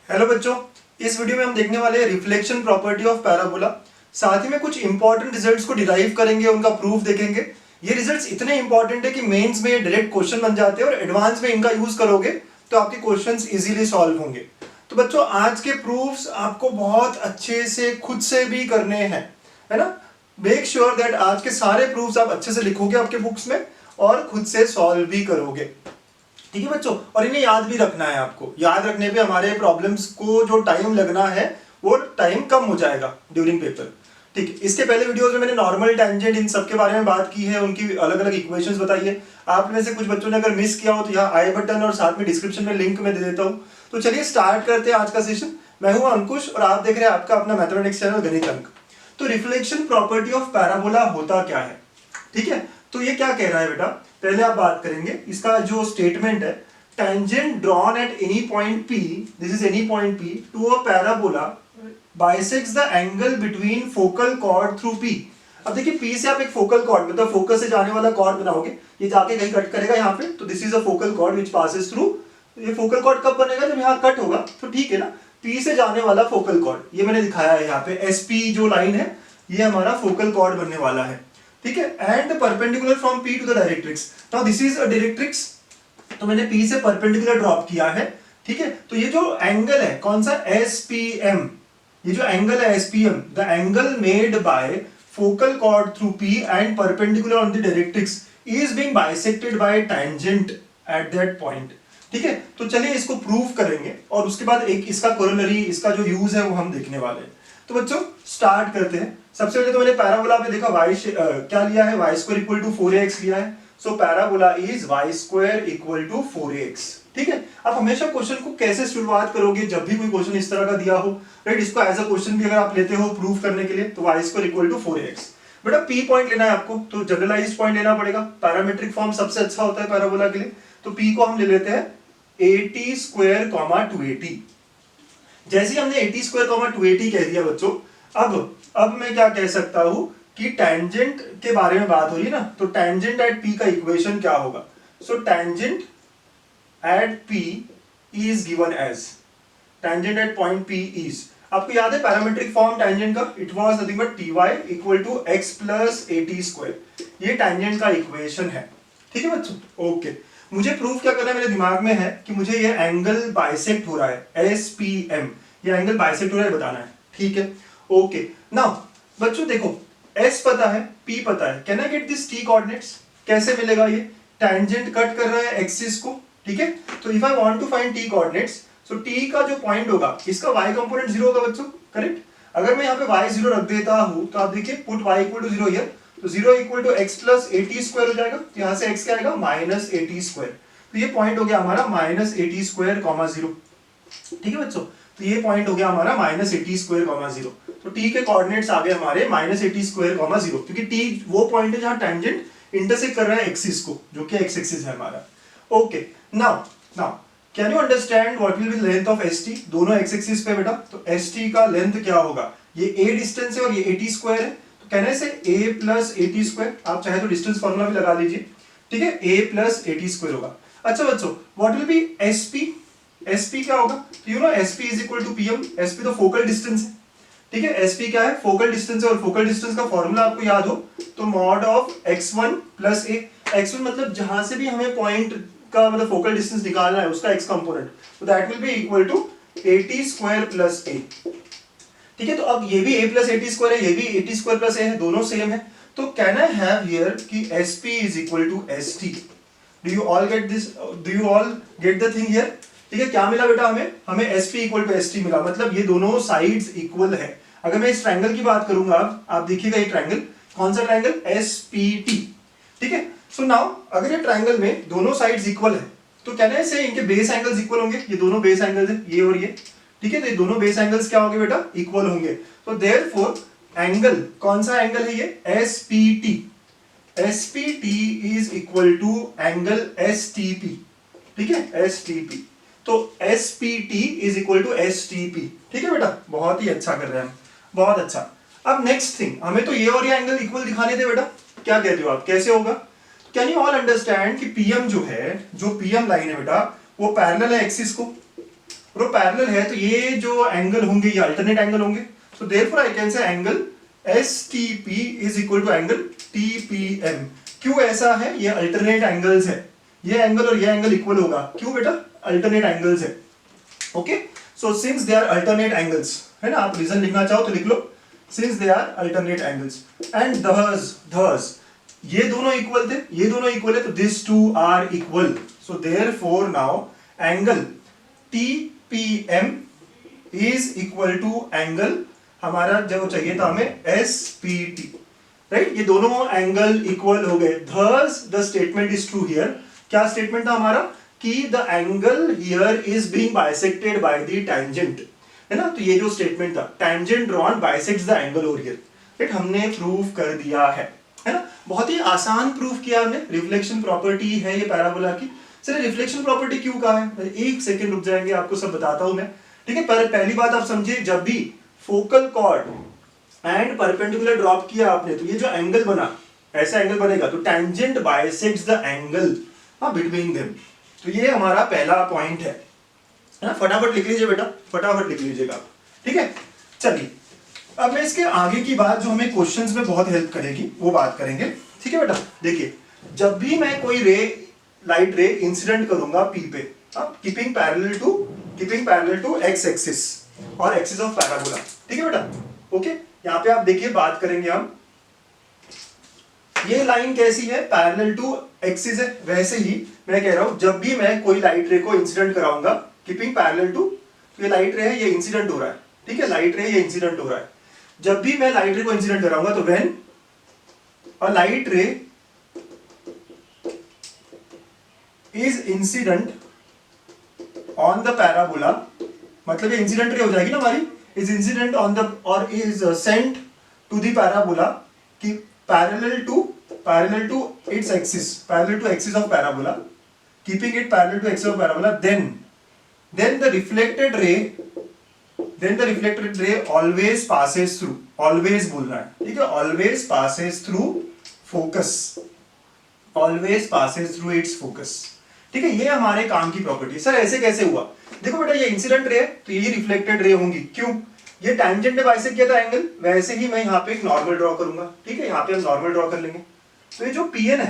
Hello बच्चों, इस video में हम देखने वाले हैं रिफ्लेक्शन प्रॉपर्टी ऑफ पैराबोला। साथ ही में कुछ इंपॉर्टेंट रिजल्ट्स को डिराइव करेंगे, उनका प्रूफ देखेंगे। ये रिजल्ट्स इतने इंपॉर्टेंट है कि मेंस में डायरेक्ट क्वेश्चन बन जाते हैं और एडवांस में इनका यूज करोगे तो आपके क्वेश्चंस इजीली सॉल्व होंगे। तो बच्चों, आज के प्रूफ्स आपको बहुत अच्छे से खुद से भी करने हैं, है ना। मेक श्योर दैट आज के सारे प्रूफ्स आप अच्छे से लिखोगे आपके बुक्स में और खुद से सॉल्व भी करोगे, ठीक है बच्चों। और इन्हें याद भी रखना है। आपको याद रखने पे हमारे प्रॉब्लम्स को जो टाइम लगना है वो टाइम कम हो जाएगा ड्यूरिंग पेपर, ठीक है। इसके पहले वीडियोस में मैंने नॉर्मल, टेंजेंट, इन सब के बारे में बात की है, उनकी अलग अलग इक्वेशंस बताई है। आप में से कुछ बच्चों ने अगर मिस किया हो तो यहाँ आई बटन और साथ में डिस्क्रिप्शन में लिंक में दे देता हूँ। तो चलिए स्टार्ट करते हैं आज का सेशन। मैं हूँ अंकुश और आप देख रहे हैं आपका अपना मैथमेटिक्स चैनल गणित अंक। तो रिफ्लेक्शन प्रॉपर्टी ऑफ पैराबोला होता क्या है, ठीक है। तो ये क्या कह रहा है बेटा, पहले आप बात करेंगे इसका जो स्टेटमेंट है। tangent drawn at any point P, this is any point P, to a parabola bisects the angle between focal chord through P. अब देखिए P से आप एक फोकल कॉर्ड, मतलब फोकस से जाने वाला कॉर्ड बनाओगे, ये जाके कहीं कट करेगा यहाँ पे, तो this is a focal cord which passes through. ये फोकल कॉर्ड कब बनेगा, जब यहाँ कट होगा, तो ठीक है ना। P से जाने वाला फोकल कॉर्ड, ये मैंने दिखाया है यहाँ पे, SP जो लाइन है ये हमारा फोकल कॉर्ड बनने वाला है, ठीक है। And perpendicular from P to the directrix. Now this is a directrix, तो मैंने P से परपेंडिकुलर ड्रॉप किया है, ठीक है। तो ये जो एंगल है कौन सा, SPM, ये जो एंगल है SPM, the angle made by focal cord through P and perpendicular on the directrix is being bisected by tangent at that point, ठीक है। तो चलिए इसको प्रूव करेंगे और उसके बाद एक इसका कोरोलरी, इसका जो यूज है वो हम देखने वाले हैं। तो बच्चों स्टार्ट करते हैं। सबसे पहले तो मैंने पैराबोला पे देखा क्या लिया है, y² इक्वल टू 4ax लिया है। So parabola is y² equal to 4ax, ठीक है। आप हमेशा क्वेश्चन को कैसे शुरुआत करोगे, जब भी कोई क्वेश्चन इस तरह का दिया हो, राइट, इसको एज अ क्वेश्चन भी अगर आप लेते हो प्रूव करने के लिए, तो y² इक्वल टू 4ax। बेटा P पॉइंट लेना है आपको, तो जनरलाइज्ड पॉइंट लेना पड़ेगा। पैरामेट्रिक फॉर्म सबसे अच्छा होता है पैराबोला के लिए, तो P को हम ले लेते हैं 80² 280। जैसे ही हमने 80² 280 कह दिया बच्चों, अब मैं क्या कह सकता हूं कि टेंजेंट के बारे में बात हो रही है ना, तो टेंजेंट एट P का इक्वेशन क्या होगा। So tangent at P is given as, tangent at point P is, आपको याद है पैरामेट्रिक फॉर्म टेंजेंट का, it was nothing but ty equal to x plus 80²। ये टेंजेंट का इक्वेशन है, ठीक है बच्चों। ओके, मुझे प्रूफ क्या करना है, मेरे दिमाग में है कि मुझे ये एंगल बाइसेक्ट हो रहा है, SPM, ये एंगल बाइसेक्ट हो रहा है बताना है, ठीक है। ओके, नाउ बच्चों देखो, S पता है, P पता है, can I get this T coordinates, कैसे मिलेगा, ये टेंजेंट कट कर रहा है एक्सिस को, ठीक है। तो if I want to find T coordinates, so T का जो पॉइंट होगा इसका y कंपोनेंट 0 होगा बच्चों, करेक्ट। अगर मैं यहाँ पे y 0 रख देता हूं तो आप देखिए put y equal to 0 here, तो 0 इक्वल टू x प्लस 80² हो जाएगा, तो यहाँ से x क्या आएगा, माइनस 80²। तो ये पॉइंट हो गया हमारा माइनस 80² 0, ठीक है बच्चों। तो ये पॉइंट हो गया हमारा माइनस 80² 0। तो T के कोऑर्डिनेट्स आ गए हमारे माइनस 80² 0, क्योंकि T वो पॉइंट है जहां टेंजेंट इंटरसेक्ट कर रहा है एक्सिस को, जो कि x एक्सिस है हमारा। Okay, now can you understand what will be length of ST, दोनों x एक्सिस पे बेटा। तो ST का लेंथ क्या होगा, ये a डिस्टेंस है और ये 80² है, तो कहने से a प्लस 80², आप चाहे तो डिस्टेंस फॉर्मूला भी लगा लीजिए, ठीक है, a प्लस 80² होगा। अच्छा बच्चों, व्हाट विल बी SP क्या होगा, तो you know SP is equal to PM, SP तो फोकल डिस्टेंस है, ठीक है। SP क्या है, फोकल डिस्टेंस है, और फोकल डिस्टेंस का फॉर्मूला आपको याद हो तो mod of x1 plus a। x1 मतलब जहां से भी हमें पॉइंट का मतलब फोकल डिस्टेंस निकालना है उसका x कंपोनेंट, तो that will be equal to 80² plus a, ठीक है। तो अब ये भी a प्लस 80² है, ये भी 80² प्लस a है, दोनों सेम है। तो कैन आई हैव हियर कि SP is equal to ST। Do you all get this, do you all get the thing here, ठीक है। क्या मिला बेटा, हमें SP इक्वल टू ST मिला, मतलब ये दोनों साइड्स इक्वल है। अगर मैं इस ट्रायंगल की बात करूंगा, आप देखिएगा ये ट्रायंगल, कौन सा ट्रायंगल, SPT, ठीक है। सो नाउ अगर ये ट्रायंगल में दोनों साइड्स इक्वल है, तो कैन आई से इनके बेस एंगल्स इक्वल होंगे, ये दोनों बेस एंगल्स है, ये और ये, ठीक है। तो ये दोनों बेस एंगल्स क्या होंगे बेटा, इक्वल होंगे। तो देयरफॉर एंगल, कौन सा एंगल है ये, SPT is equal to angle STP, ठीक है, STP। तो SPT is equal to STP, ठीक है बेटा, बहुत ही अच्छा कर रहे हैं हम, बहुत अच्छा। अब नेक्स्ट थिंग, हमें तो ये और ये एंगल इक्वल दिखाने थे बेटा, क्या कहते हो आप, कैसे होगा। कैन यू ऑल अंडरस्टैंड कि PM जो है, जो PM लाइन है बेटा, वो पैरेलल है एक्सिस को, और वो पैरेलल है तो ये जो एंगल होंगे ये अल्टरनेट एंगल होंगे। So therefore I can say angle STP is equal to angle TPM। क्यों ऐसा है? ये अल्टरनेट एंगल्स है, ये एंगल और ये एंगल इक्वल होगा। क्यों बेटा? अल्टरनेट एंगल्स है। Okay, so since they are alternate angles, है ना, आप रीजन लिखना चाहो तो लिख लो, since they are alternate angles and thus ये दोनों इक्वल थे, ये दोनों इक्वल है तो this two are equal. So therefore now angle TPM is equal to angle हमारा जो चाहिए था हमें SPT, राइट। ये दोनों एंगल इक्वल हो गए, thus the statement is true here. क्या स्टेटमेंट था हमारा? कि the angle here is being bisected by the tangent, है ना। तो ये जो स्टेटमेंट था, tangent drawn bisects the angle over here, right, हमने प्रूव कर दिया है ना। बहुत ही आसान प्रूफ किया हमने। रिफ्लेक्शन प्रॉपर्टी है ये पैराबोला की। सर रिफ्लेक्शन प्रॉपर्टी क्यों कहा है? एक सेकंड रुक जाएंगे, आपको सब बताता हूं मैं, ठीक है। पर पहली बात आप समझिए, जब भी focal cord and perpendicular drop किया आपने तो ये जो एंगल बना, ऐसा एंगल बनेगा तो tangent bisects the angle between them. तो ये हमारा पहला पॉइंट है ना। फटाफट लिख लीजिए बेटा, फटाफट लिख लीजिएगा आप, ठीक है। चलिए अब मैं इसके आगे की बात जो हमें क्वेश्चंस में बहुत हेल्प करेगी वो बात करेंगे, ठीक है बेटा। देखिए, जब भी मैं कोई रे, लाइट रे इंसिडेंट करूंगा पी पे, keeping parallel to X axis और एक्सिस ऑफ पैराबोला, ठीक है बेटा। ओके, यहाँ पे आप देखिए बात करेंगे हम, ये लाइन कैसी है? पैरेलल टू एक्सिस है। वैसे ही मैं कह रहा हूं, जब भी मैं कोई लाइट रे को इंसिडेंट कराऊंगा कीपिंग पैरेलल टू, ये लाइट रे है, ये इंसिडेंट हो रहा है, ठीक है, लाइट रे ये इंसिडेंट हो रहा है। जब भी मैं लाइट रे को इंसिडेंट कराऊंगा तो when a light ray is incident on the parabola, मतलब ये इंसिडेंट रे हो जाएगी ना हमारी, इज इंसिडेंट ऑन द और is sent to the parabola की parallel to its axis, parallel to axis of parabola, keeping it parallel to axis of parabola, then the reflected ray always passes through, always बोलना है, ठीक है, always passes through focus, always passes through its focus, ठीक है। ये हमारे काम की प्रॉपर्टी। सर ऐसे कैसे हुआ? देखो बेटा, ये इंसिडेंट रे है तो ये रिफ्लेक्टेड रे होंगी। क्यों? ये टैंजेंट ने बाइसेक्ट किया था एंगल, वैसे ही मैं यहाँ पे एक नॉर्मल ड्रॉ करूंगा, ठीक है, यहाँ पे हम नॉर्मल ड्रॉ कर लेंगे। तो ये जो PN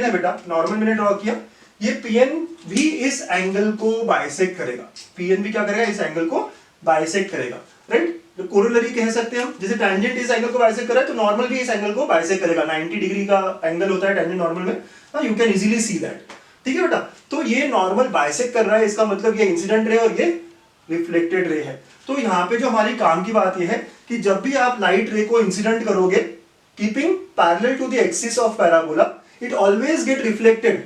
है, बेटा, नॉर्मल मैंने ड्रॉ किया, ये PN भी इस एंगल को बाइसेक्ट करेगा। PN भी क्या करेगा? इस एंगल को बाइसेक्ट करेगा, राइट। तो कोरोलरी कह सकते हैं हम, जैसे टैंजेंट इस एंगल को बाइसेक्ट कर रहा है तो नॉर्मल भी इस एंगल को बाइसेक्ट करेगा। 90 डिग्री का एंगल होता है टैंजेंट नॉर्मल में, you can easily see that, ठीक है बेटा। तो ये नॉर्मल बाइसेक्ट कर रहा है, इसका मतलब ये इंसिडेंट रे और ये रिफ्लेक्टेड रे है। तो यहाँ पे जो हमारी काम की बात ये है कि जब भी आप लाइट रे को इंसिडेंट करोगे keeping parallel to the axis of parabola, it always get reflected.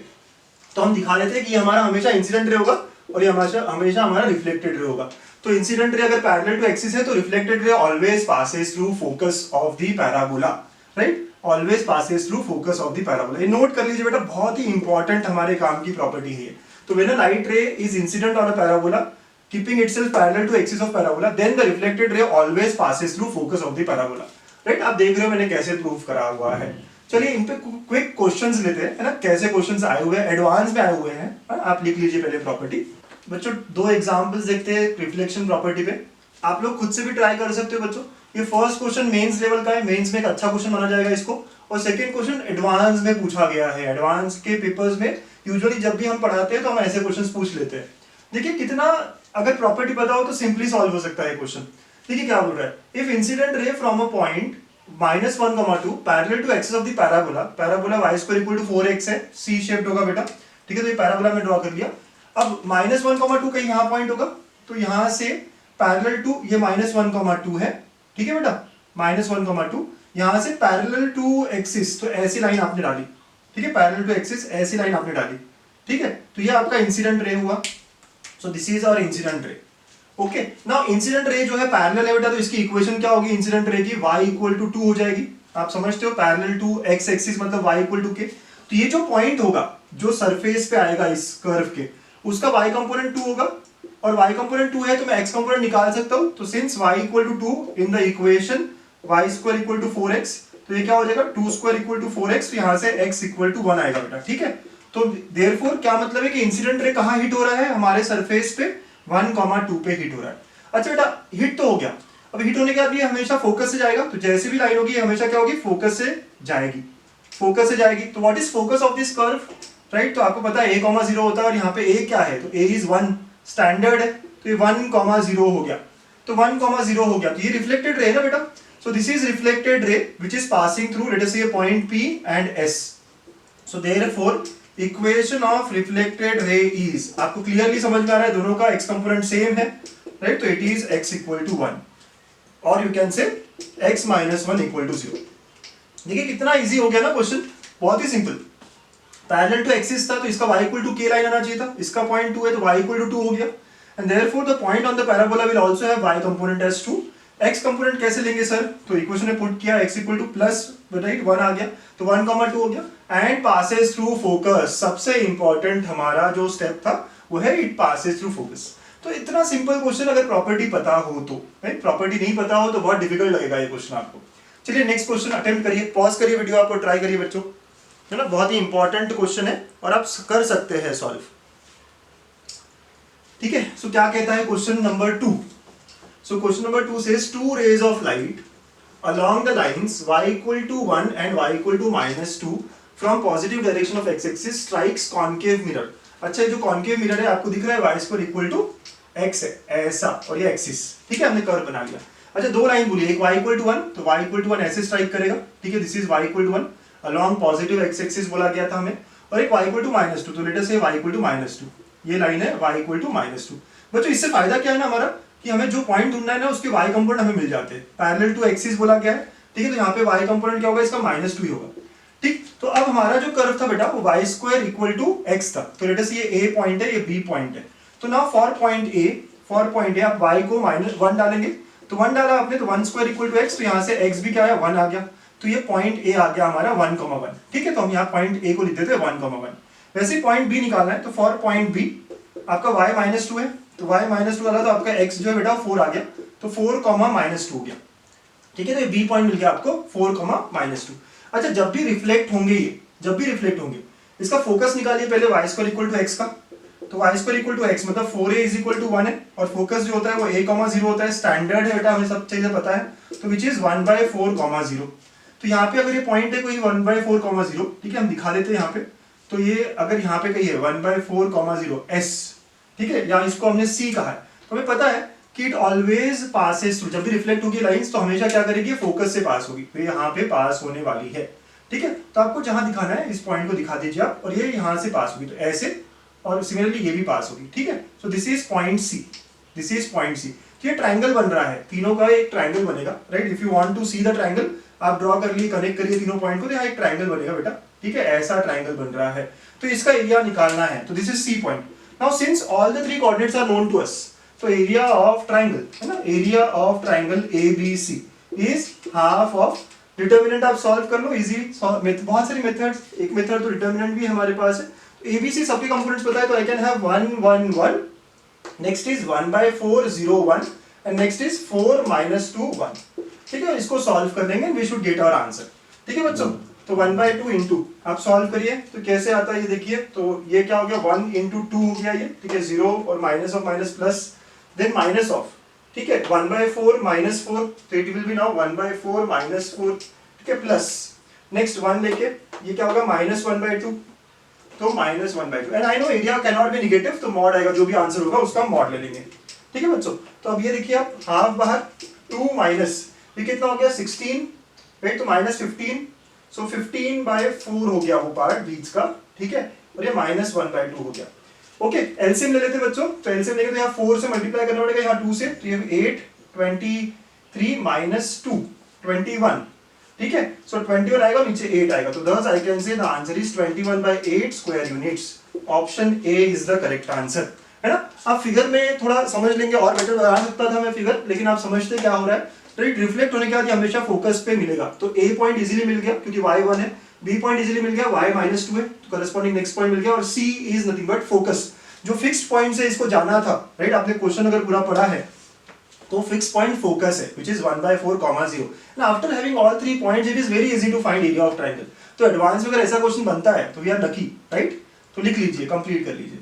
तो हम दिखा देते हैं कि हमारा हमेशा इंसिडेंट रे होगा और ये हमेशा हमारा रिफ्लेक्टेड रे होगा। तो इंसिडेंट रे अगर पैरेलल टू एक्सिस है तो reflected ray always passes through focus of the parabola, right, always passes through focus of the parabola. ये नोट कर लीजिए बेटा, बहुत ही इंपॉर्टेंट हमारे काम की प्रॉपर्टी है। तो when a light ray is incident on a parabola keeping itself parallel to axis of parabola, then the reflected ray always passes through focus of the parabola, right। आप देख रहे हो मैंने कैसे प्रूव करा हुआ है। चलिए इन पे क्विक क्वेश्चंस लेते हैं, है ना, कैसे क्वेश्चंस आए हुए हैं, एडवांस में आए हुए हैं, आप लिख लीजिए पहले प्रॉपर्टी। बच्चों दो एग्जांपल्स देखते हैं रिफ्लेक्शन प्रॉपर्टी पे, आप लोग खुद से भी ट्राई कर सकते हो बच्चों। ये फर्स्ट क्वेश्चन मेंस लेवल का है, मेंस में एक अच्छा क्वेश्चन माना जाएगा इसको, और सेकंड क्वेश्चन एडवांस में पूछा गया है। एडवांस के पेपर्स में यूजुअली जब भी हम पढ़ाते हैं तो हम ऐसे क्वेश्चंस पूछ लेते हैं। देखिए कितना, अगर प्रॉपर्टी पता हो तो सिंपली सॉल्व हो सकता है क्वेश्चन। देखिए क्या बोल रहा है, if incident ray from a point -1, 2 parallel to axis of the parabola, parabola y² = 4x है, सी शेप्ड होगा बेटा, ठीक है। तो ये पैराबोला में ड्रॉ कर लिया। अब -1, 2 कहीं यहाँ पॉइंट होगा, तो यहाँ से पैरेलल टू ये -1, 2 है, ठीक है बेटा, -1, 2 यहाँ से पैरेलल टू एक्सिस, तो ऐसी लाइन आपने डाली, ठीक है, पैरेलल टू एक्सिस ऐसी लाइन आपने डाली, ठीक है। तो ये आपका इंसिडेंट रे हुआ। So this is our incident ray, okay. Now incident ray जो है पैरेलल है बेटा, तो इसकी इक्वेशन क्या होगी इंसिडेंट रे की? y = 2 हो जाएगी। आप समझते हो, पैरेलल टू x एक्सिस मतलब y = k। तो ये जो पॉइंट होगा जो सरफेस पे आएगा इस कर्व के, उसका y कंपोनेंट 2 होगा, और y कंपोनेंट 2 है तो मैं x कंपोनेंट निकाल सकता हूं। तो since y = 2 in the equation y² = 4x, तो ये क्या हो जाएगा 2² = 4x, तो यहां से x = 1 आएगा बेटा, ठीक है। तो देयरफॉर क्या मतलब है कि इंसिडेंट रे कहां हिट हो रहा है? हमारे सरफेस पे, 1,2 पे हिट हो रहा है। अच्छा बेटा हिट तो हो गया, अब हिट होने के बाद ये हमेशा फोकस से जाएगा, तो जैसे भी लाइन होगी हमेशा क्या होगी, फोकस से जाएगी, फोकस से जाएगी। तो what is focus of this curve, right. तो आपको पता है a,0 होता है और यहाँ पे a क्या है, तो a इज 1 स्टैंडर्ड है, तो ये 1,0 हो गया, तो 1,0 हो गया, तो ये रिफ्लेक्टेड रे है ना बेटा। सो this is reflected ray which is passing through let us say point P and S। So therefore equation of reflected ray is, आपको क्लियरली समझ में आ रहा है दोनों का x कंपोनेंट सेम है, राइट। तो it is x equal to 1 और you can say x minus 1 equal to 0। देखिए कितना इजी हो गया ना क्वेश्चन, बहुत ही सिंपल। पैरेलल टू एक्सिस था तो इसका y equal to k line आना चाहिए था, इसका पॉइंट 2 है तो y इक्वल टू 2 हो गया, and therefore the point on the parabola will also have y component as 2। x component कैसे लेंगे सर, तो इक्वेशन में पुट किया x equal to plus right 1 आ गया, तो 1,2 हो गया एंड पासेस थ्रू फोकस। सबसे इंपॉर्टेंट हमारा जो स्टेप था वो है इट पासेस थ्रू फोकस। तो इतना सिंपल क्वेश्चन अगर प्रॉपर्टी पता हो तो, राइट। प्रॉपर्टी नहीं पता हो तो बहुत डिफिकल्ट लगेगा ये क्वेश्चन आपको। चलिए नेक्स्ट क्वेश्चन अटेम्प्ट करिए, पॉज करिए वीडियो, आपको ट्राई करिए बच्चों, है ना, बहुत ही इंपॉर्टेंट क्वेश्चन है और आप कर सकते हैं सॉल्व, ठीक है। सो क्या कहता है question number 2। So question number 2 says 2 rays of light along the lines y equal to 1 and y equal to minus 2 from positive direction of x-axis strikes concave mirror। अच्छा, जो concave mirror है आपको दिख रहा है y square equal to x है ऐसा, और ये एक्सिस, ठीक है, हमने कर्व बना लिया। अच्छा दो लाइन बोलिए, एक y equal to 1, तो y equal to 1 ऐसे स्ट्राइक करेगा, ठीक है, this is y equal to 1 along positive x-axis बोला गया था हमें, और एक y equal to minus 2, तो लेट अस से y equal to minus 2, ये लाइन है y equal to minus 2। बच्चों इससे फायदा क्या है ना हमारा, कि हमें जो पॉइंट ढूंढना है ना उसके y कंपोनेंट हमें मिल जाते हैं, पैरेलल टू एक्सिस बोला गया है, ठीक है। तो यहाँ पे y कंपोनेंट क्या होगा, इसका -2 ही होगा, ठीक। तो अब हमारा जो कर्व था बेटा वो y square equal to x था, तो लेट अस ये a पॉइंट है, ये b पॉइंट है। तो नाउ फॉर पॉइंट a आप y को -1 डालेंगे, तो 1 डाला आपने तो 1 स्क्वायर इक्वल टू x, तो यहाँ से x भी क्या है 1 आ गया, तो ये पॉइंट a आ गया हमारा 1,1, ठीक है। तो हम यहाँ पॉइंट a को लिख देते हैं 1,1। वैसे पॉइंट b निकालना है, तो फॉर पॉइंट b आपका y -2 है, तो y -2 डाला तो आपका x जो है बेटा 4 आ गया, तो 4, -2 हो गया, ठीक है। तो ये b पॉइंट मिल गया आपको 4, -2। अच्छा जब भी रिफ्लेक्ट होंगे ये, जब भी रिफ्लेक्ट होंगे, इसका फोकस निकालिए पहले y square equal to x का, तो y square equal to x मतलब 4a इज इक्वल टू 1 है, और फोकस जो होता है वो a,0 होता है, स्टैंडर्ड है बेटा, हमें सब चीजें पता है, तो विच इज 1/4,0। तो यहाँ पे अगर ये पॉइंट है कोई 1/4,0, ठीक है, हम दिखा देते हैं यहाँ पे, तो ये अगर यहाँ पे कहीं है 1/4,0 s, ठीक है, या इसको हमने c कहा है, तो हमें पता है कि इट ऑलवेज पासेस थ्रू, जब भी रिफ्लेक्ट होगी लाइंस तो हमेशा क्या करेगी, फोकस से पास होगी, तो यहाँ पे पास होने वाली है, ठीक है। तो आपको जहां दिखाना है इस पॉइंट को दिखा दीजिए आप, और ये यहाँ से पास होगी, तो ऐसे, और सिमिलरली ये भी पास होगी, ठीक है। So this is point C, this is point C. तो ये ट्राइंगल बन रहा है, तीनों का एक ट्राइंगल बनेगा, right. If you want to see the triangle, आप ड्रॉ कर लिए, कनेक्ट करिए तीनों पॉइंट को, तो यहाँ एक ट्राइंगल बनेगा बेटा, ठीक है, ऐसा ट्राइंगल बन रहा है। तो इसका एरिया निकालना है, तो this is C point. Now since all the 3 coordinates are known to us, तो एरिया ऑफ ट्राइंगल है ना, area of triangle ABC is half of, determinant आप सॉल्व कर लो, इजी, बहुत सारी मेथड्स, एक मेथड तो डिटर्मिनेंट भी हमारे पास है। तो ABC सबके कंपोनेंट्स पता है, तो I can have 1 1 1, next is 1/4,0 1, and next is 4 -2 1, ठीक है। इसको सॉल्व कर देंगे, we should get our answer, ठीक है बच्चों। तो 1/2 इंटू आप सॉल्व करिए, तो कैसे आता है ये देखिए, तो ये क्या हो गया 1 × 2 हो गया ये, ठीक है, 0 और minus of minus plus, then minus of, ठीक है, 1/4 -4, तो इट विल बी नाउ 1/4 -4, ठीक है, प्लस नेक्स्ट 1 लेके ये क्या होगा -1/2, तो -1/2, and I know area can not be negative, तो मॉड आएगा, जो भी आंसर होगा उसका मॉड ले लेंगे, ठीक है बच्चों। तो अब ये देखिए आप हाफ बाहर 2 माइनस, ये कितना हो गया 16, राइट, तो -15, सो 15/4 हो गया वो पार्ट बीच का, ठीक है, और ये -1/2 हो गया। ओके, एलसीएम ले लेते हैं बच्चों, तो एलसीएम लेंगे तो यहाँ 4 से मल्टीप्लाई करना पड़ेगा, यहाँ 2 से, तो ये 8 23 -2 21, ठीक है। सो 21 आएगा, नीचे 8 आएगा, तो thus I can say the answer is 21/8 square units। Option A is the correct answer, है ना। आप फिगर में थोड़ा समझ लेंगे और बेटर बना सकता था मैं फिगर, लेकिन आप समझते क्या हो रहा है, राइट। रिफ्लेक्ट होने के बाद ये हमेशा फोकस पे मिलेगा, तो ए पॉइंट इजीली मिल गया क्योंकि y1 है, बी पॉइंट इजीली मिल गया, y -2 है, तो करस्पॉन्डिंग नेक्स्ट पॉइंट मिल गया, और सी इज नथिंग बट फोकस, जो फिक्स्ड पॉइंट से इसको जाना था, राइट। आपने क्वेश्चन अगर पूरा पढ़ा है तो फिक्स पॉइंट फोकस है, which is 1/4,0। Now after having all 3 points, it is very easy to find area of triangle। तो एडवांस में अगर ऐसा क्वेश्चन बनता है तो वी आर लकी, राइट। तो लिख लीजिए, कंप्लीट कर लीजिए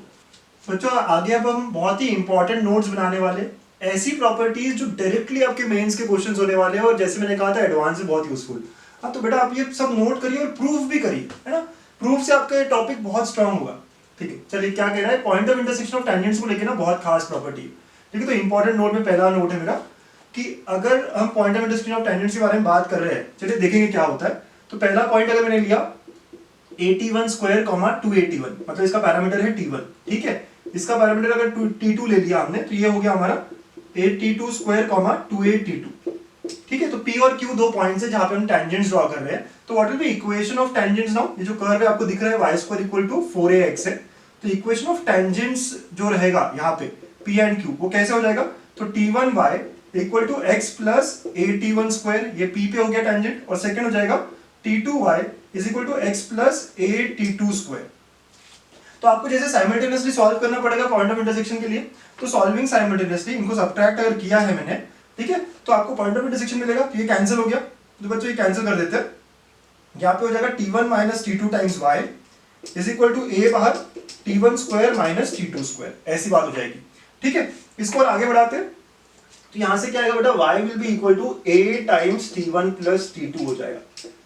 बच्चों आगे अब हम बहुत ही इंपॉर्टेंट नोट्स बनाने वाले, ऐसी प्रॉपर्टीज जो डायरेक्टली आपके मेंस के क्वेश्चंस होने वाले हैं और जैसे मैंने कहा था एडवांस में बहुत यूजफुल। हाँ तो बेटा आप ये सब नोट करिए और प्रूफ भी करिए, है ना। प्रूफ से आपका टॉपिक बहुत स्ट्रांग होगा। ठीक है, चलिए क्या कह रहा है, point of intersection of tangents को लेकर ना बहुत खास प्रॉपर्टी है। ठीक है, तो इंपॉर्टेंट नोट में पहला नोट है मेरा कि अगर हम point of intersection of tangents के बारे में बात कर रहे हैं, चलिए देखेंगे क्या होता है। तो पहला पॉइंट अगर मैंने लिया 81 स्क्वायर 281, मतलब इसका पैरामीटर है t1। ठीक है, इसका पैरामीटर अगर t2 ले लिया हमने तो ये हो गया हमारा 82 स्क्वायर 28t2। ठीक है, तो p और q दो पॉइंट्स है जहां पे हम टेंजेंट्स ड्रॉ कर रहे हैं। तो what will be equation of tangents now, ये जो कर्व है आपको दिख रहा है y square equal to 4ax है। तो इक्वेशन ऑफ टेंजेंट्स जो रहेगा यहाँ पे p एंड q वो कैसे हो जाएगा, तो t1y equal to x plus a t1 square, ये p पे हो गया टेंजेंट, और सेकंड हो जाएगा t2y is equal to x plus a t2 square. तो आपको जैसे साइमल्टेनियसली सॉल्व करना पड़ेगा पॉइंट ऑफ इंटरसेक्शन के लिए, तो सॉल्विंग साइमल्टेनियसली इनको सब्ट्रैक्ट अगर किया है मैंने, ठीक है, तो आपको पॉइंट ऑफ इंटरसेक्शन मिलेगा। तो ये कैंसिल हो गया, तो बच्चों ये कैंसिल कर देते हैं। यहाँ पे हो जाएगा t1 minus t2 times y is equal to a बाहर t1 square minus t2 square, ऐसी बात हो जाएगी। ठीक है, इसको और आगे बढ़ाते हैं, तो यहां से क्या आएगा बेटा, y will be equal to a times t1 plus t2 हो जाएगा।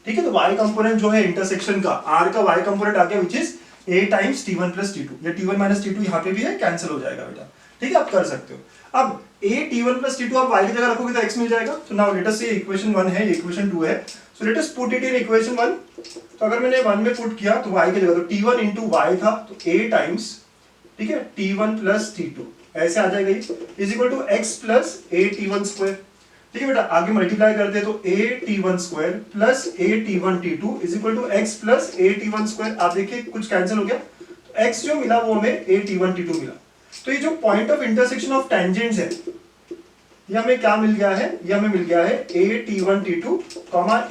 ठीक है, तो y कंपोनेंट जो है इंटरसेक्शन का, r का y कंपोनेंट आ गया which is a times t1 plus t2। ये t1 माइनस t2 यहाँ पे भी है, कैंसिल हो जाएगा बेटा। ठीक है, आप कर सकते हो। अब a t1 प्लस t2 आप y की जगह रखोगे तो x मिल जाएगा। तो नाउ लेट अस से इक्वेशन 1 है, इक्वेशन 2 है, so let us put it in equation 1। तो अगर मैंने 1 में पुट किया तो y की जगह, तो t1 इंटू y था तो a टाइम्स, ठीक है, t1 प्लस t2 ऐसे आ जाएगा, is equal to x plus a t1 square. ठीक है बेटा, आगे मल्टीप्लाई करते हैं तो a t1 square plus a t1 t2 is equal to x plus a t1 square. आप देखिए कुछ कैंसिल हो गया, तो x जो मिला वो हमें a t1 t2 मिला। तो ये जो point of intersection of tangents है, ये हमें क्या मिल गया है, ये हमें मिल गया है a t1 t2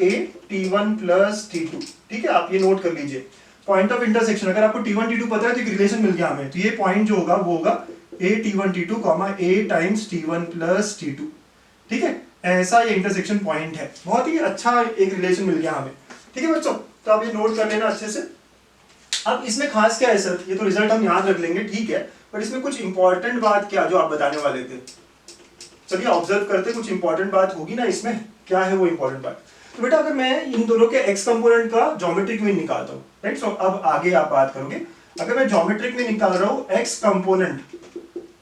a t1 plus t2। ठीक है, आप ये नोट कर लीजिए। पॉइंट ऑफ इंटरसेक्शन अगर आपको t1 t2 पता है तो एक रिलेशन मिल गया हमें, तो ये पॉइंट जो होगा वो होगा a t1 t2 a times t1 plus t2। ठीक है, ऐसा ये इंटरसेक्शन पॉइंट है, बहुत ही अच्छा एक रिलेशन मिल गया हमें। ठीक है बच्चों, तो आप ये नोट कर लेना अच्छे से। अब इसमें खास क्या है सर, ये तो रिजल्ट हम याद रख लेंगे, ठीक है, पर इसमें कुछ इंपॉर्टेंट बात क्या जो आप बताने वाले थे, चलिए ऑब्जर्व करते, कुछ इंपॉर्टेंट बात होगी ना इसमें, क्या है वो इंपॉर्टेंट बात। तो बेटा अगर मैं इन दोनों के x कंपोनेंट का ज्योमेट्रिक मीन निकालता हूँ, राइट, सो अब आगे आप बात करोगे, अगर मैं ज्योमेट्रिक मीन निकाल रहा हूँ x component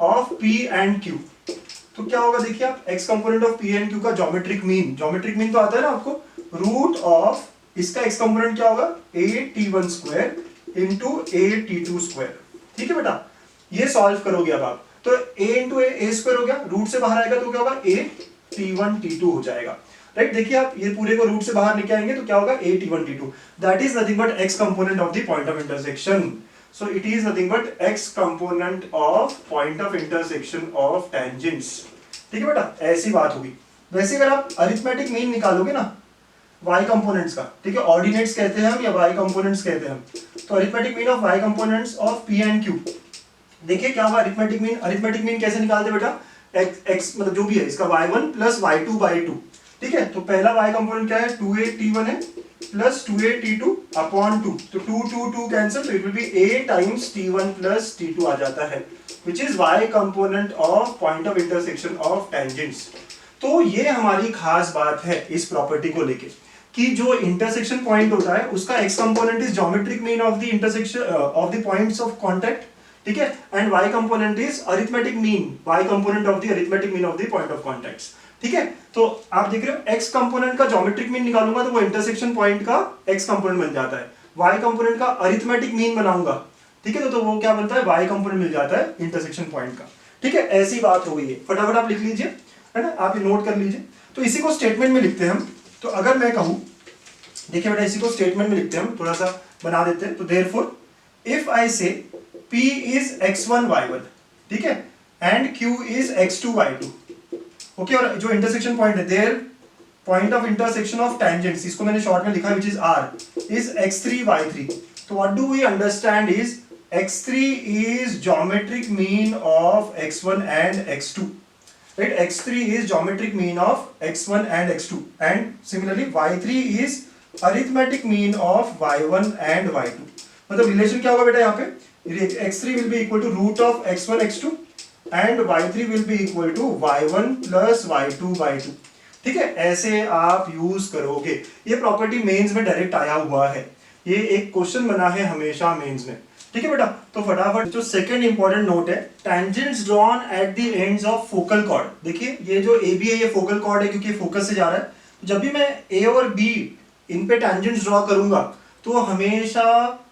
of p and q, तो क्या होगा देखिए आप, x component of p and q का ज्योमेट्रिक मीन तो आता है ना आपको, रूट ऑफ इसका x कंपोनेंट क्या होगा, a t1 square into a t2 square. ठीक है बेटा, ये सॉल्व करोगे अब आप, तो a इंटू a स्क्वायर हो गया, रूट से बाहर आएगा तो क्या होगा, a t1 t2 हो जाएगा। राइट, देखिए आप ये पूरे को रूट से बाहर लेके आएंगे तो क्या होगा, a t1 t2, that is nothing but x component of the point of intersection. So it is nothing but x component of point of intersection of tangents। ठीक है बेटा, ऐसी बात होगी। वैसे अगर आप अरिथमेटिक मीन निकालोगे ना y कंपोनेंट्स का, ठीक है, ऑर्डिनेट्स कहते हैं हम या y कंपोनेंट्स कहते हैं हम, तो arithmetic mean of y components of p and q, देखिए क्या होगा अरिथमेटिक मीन कैसे निकालते बेटा, x मतलब जो भी है इसका y1 प्लस y2 बाई 2। ठीक है, तो पहला y कंपोनेंट क्या है, 2a t1 है प्लस 2a t2 अपॉन 2, तो 2 कैंसिल, तो it will be a times t1 plus t2 आ जाता है, which is y component of point of intersection of tangents. तो ये हमारी खास बात है इस प्रॉपर्टी को लेके कि जो इंटरसेक्शन पॉइंट होता है उसका x component is geometric mean of the intersection of the points of contact. ठीक है, and y component is arithmetic mean, y component of the arithmetic mean of the point of contacts. ठीक है, तो आप देख रहे हो x कंपोनेंट का ज्योमेट्रिक मीन निकालूंगा तो वो इंटरसेक्शन पॉइंट का x कंपोनेंट बन जाता है, y कंपोनेंट का अरिथमेटिक मीन बनाऊंगा, ठीक है, तो वो क्या बनता है, y कंपोनेंट मिल जाता है इंटरसेक्शन पॉइंट का। ठीक है, ऐसी बात हो गई है, फटाफट आप लिख लीजिए, है ना, आप ये नोट कर लीजिए। तो इसी को स्टेटमेंट में लिखते हैं हम। तो अगर मैं कहूं, देखिए बेटा इसी को स्टेटमेंट में लिखते हैं हम, थोड़ा सा बना देते हैं। तो देयरफॉर इफ आई से p इज x1 y1, ठीक है, and q is x2 y2, okay, और जो इंटरसेक्शन पॉइंट है their point of intersection of tangents, इसको मैंने शॉर्ट में लिखा है, which is r, is x3 y3। तो what do we understand is x3 is geometric mean of x1 and x2, right, x3 is geometric mean of x1 and x2, and similarly y3 is arithmetic mean of y1 and y2। मतलब relation क्या होगा बेटा यहाँ पे, x3 will be equal to root of x1 x2 and y3 will be equal to y1 plus y2 y2। ठीक है, ऐसे आप यूज करोगे। ये प्रॉपर्टी मेंस में डायरेक्ट आया हुआ है, ये एक क्वेश्चन बना है हमेशा मेंस में। ठीक है बेटा, तो फटाफट जो सेकंड इंपॉर्टेंट नोट है, tangents drawn at the ends of focal cord. देखिए ये जो ए बी है ये फोकल कॉर्ड है क्योंकि फोकस से जा रहा है। तो जब भी मैं ए और बी इन पे टेंजेंट्स ड्रॉ करूंगा तो हमेशा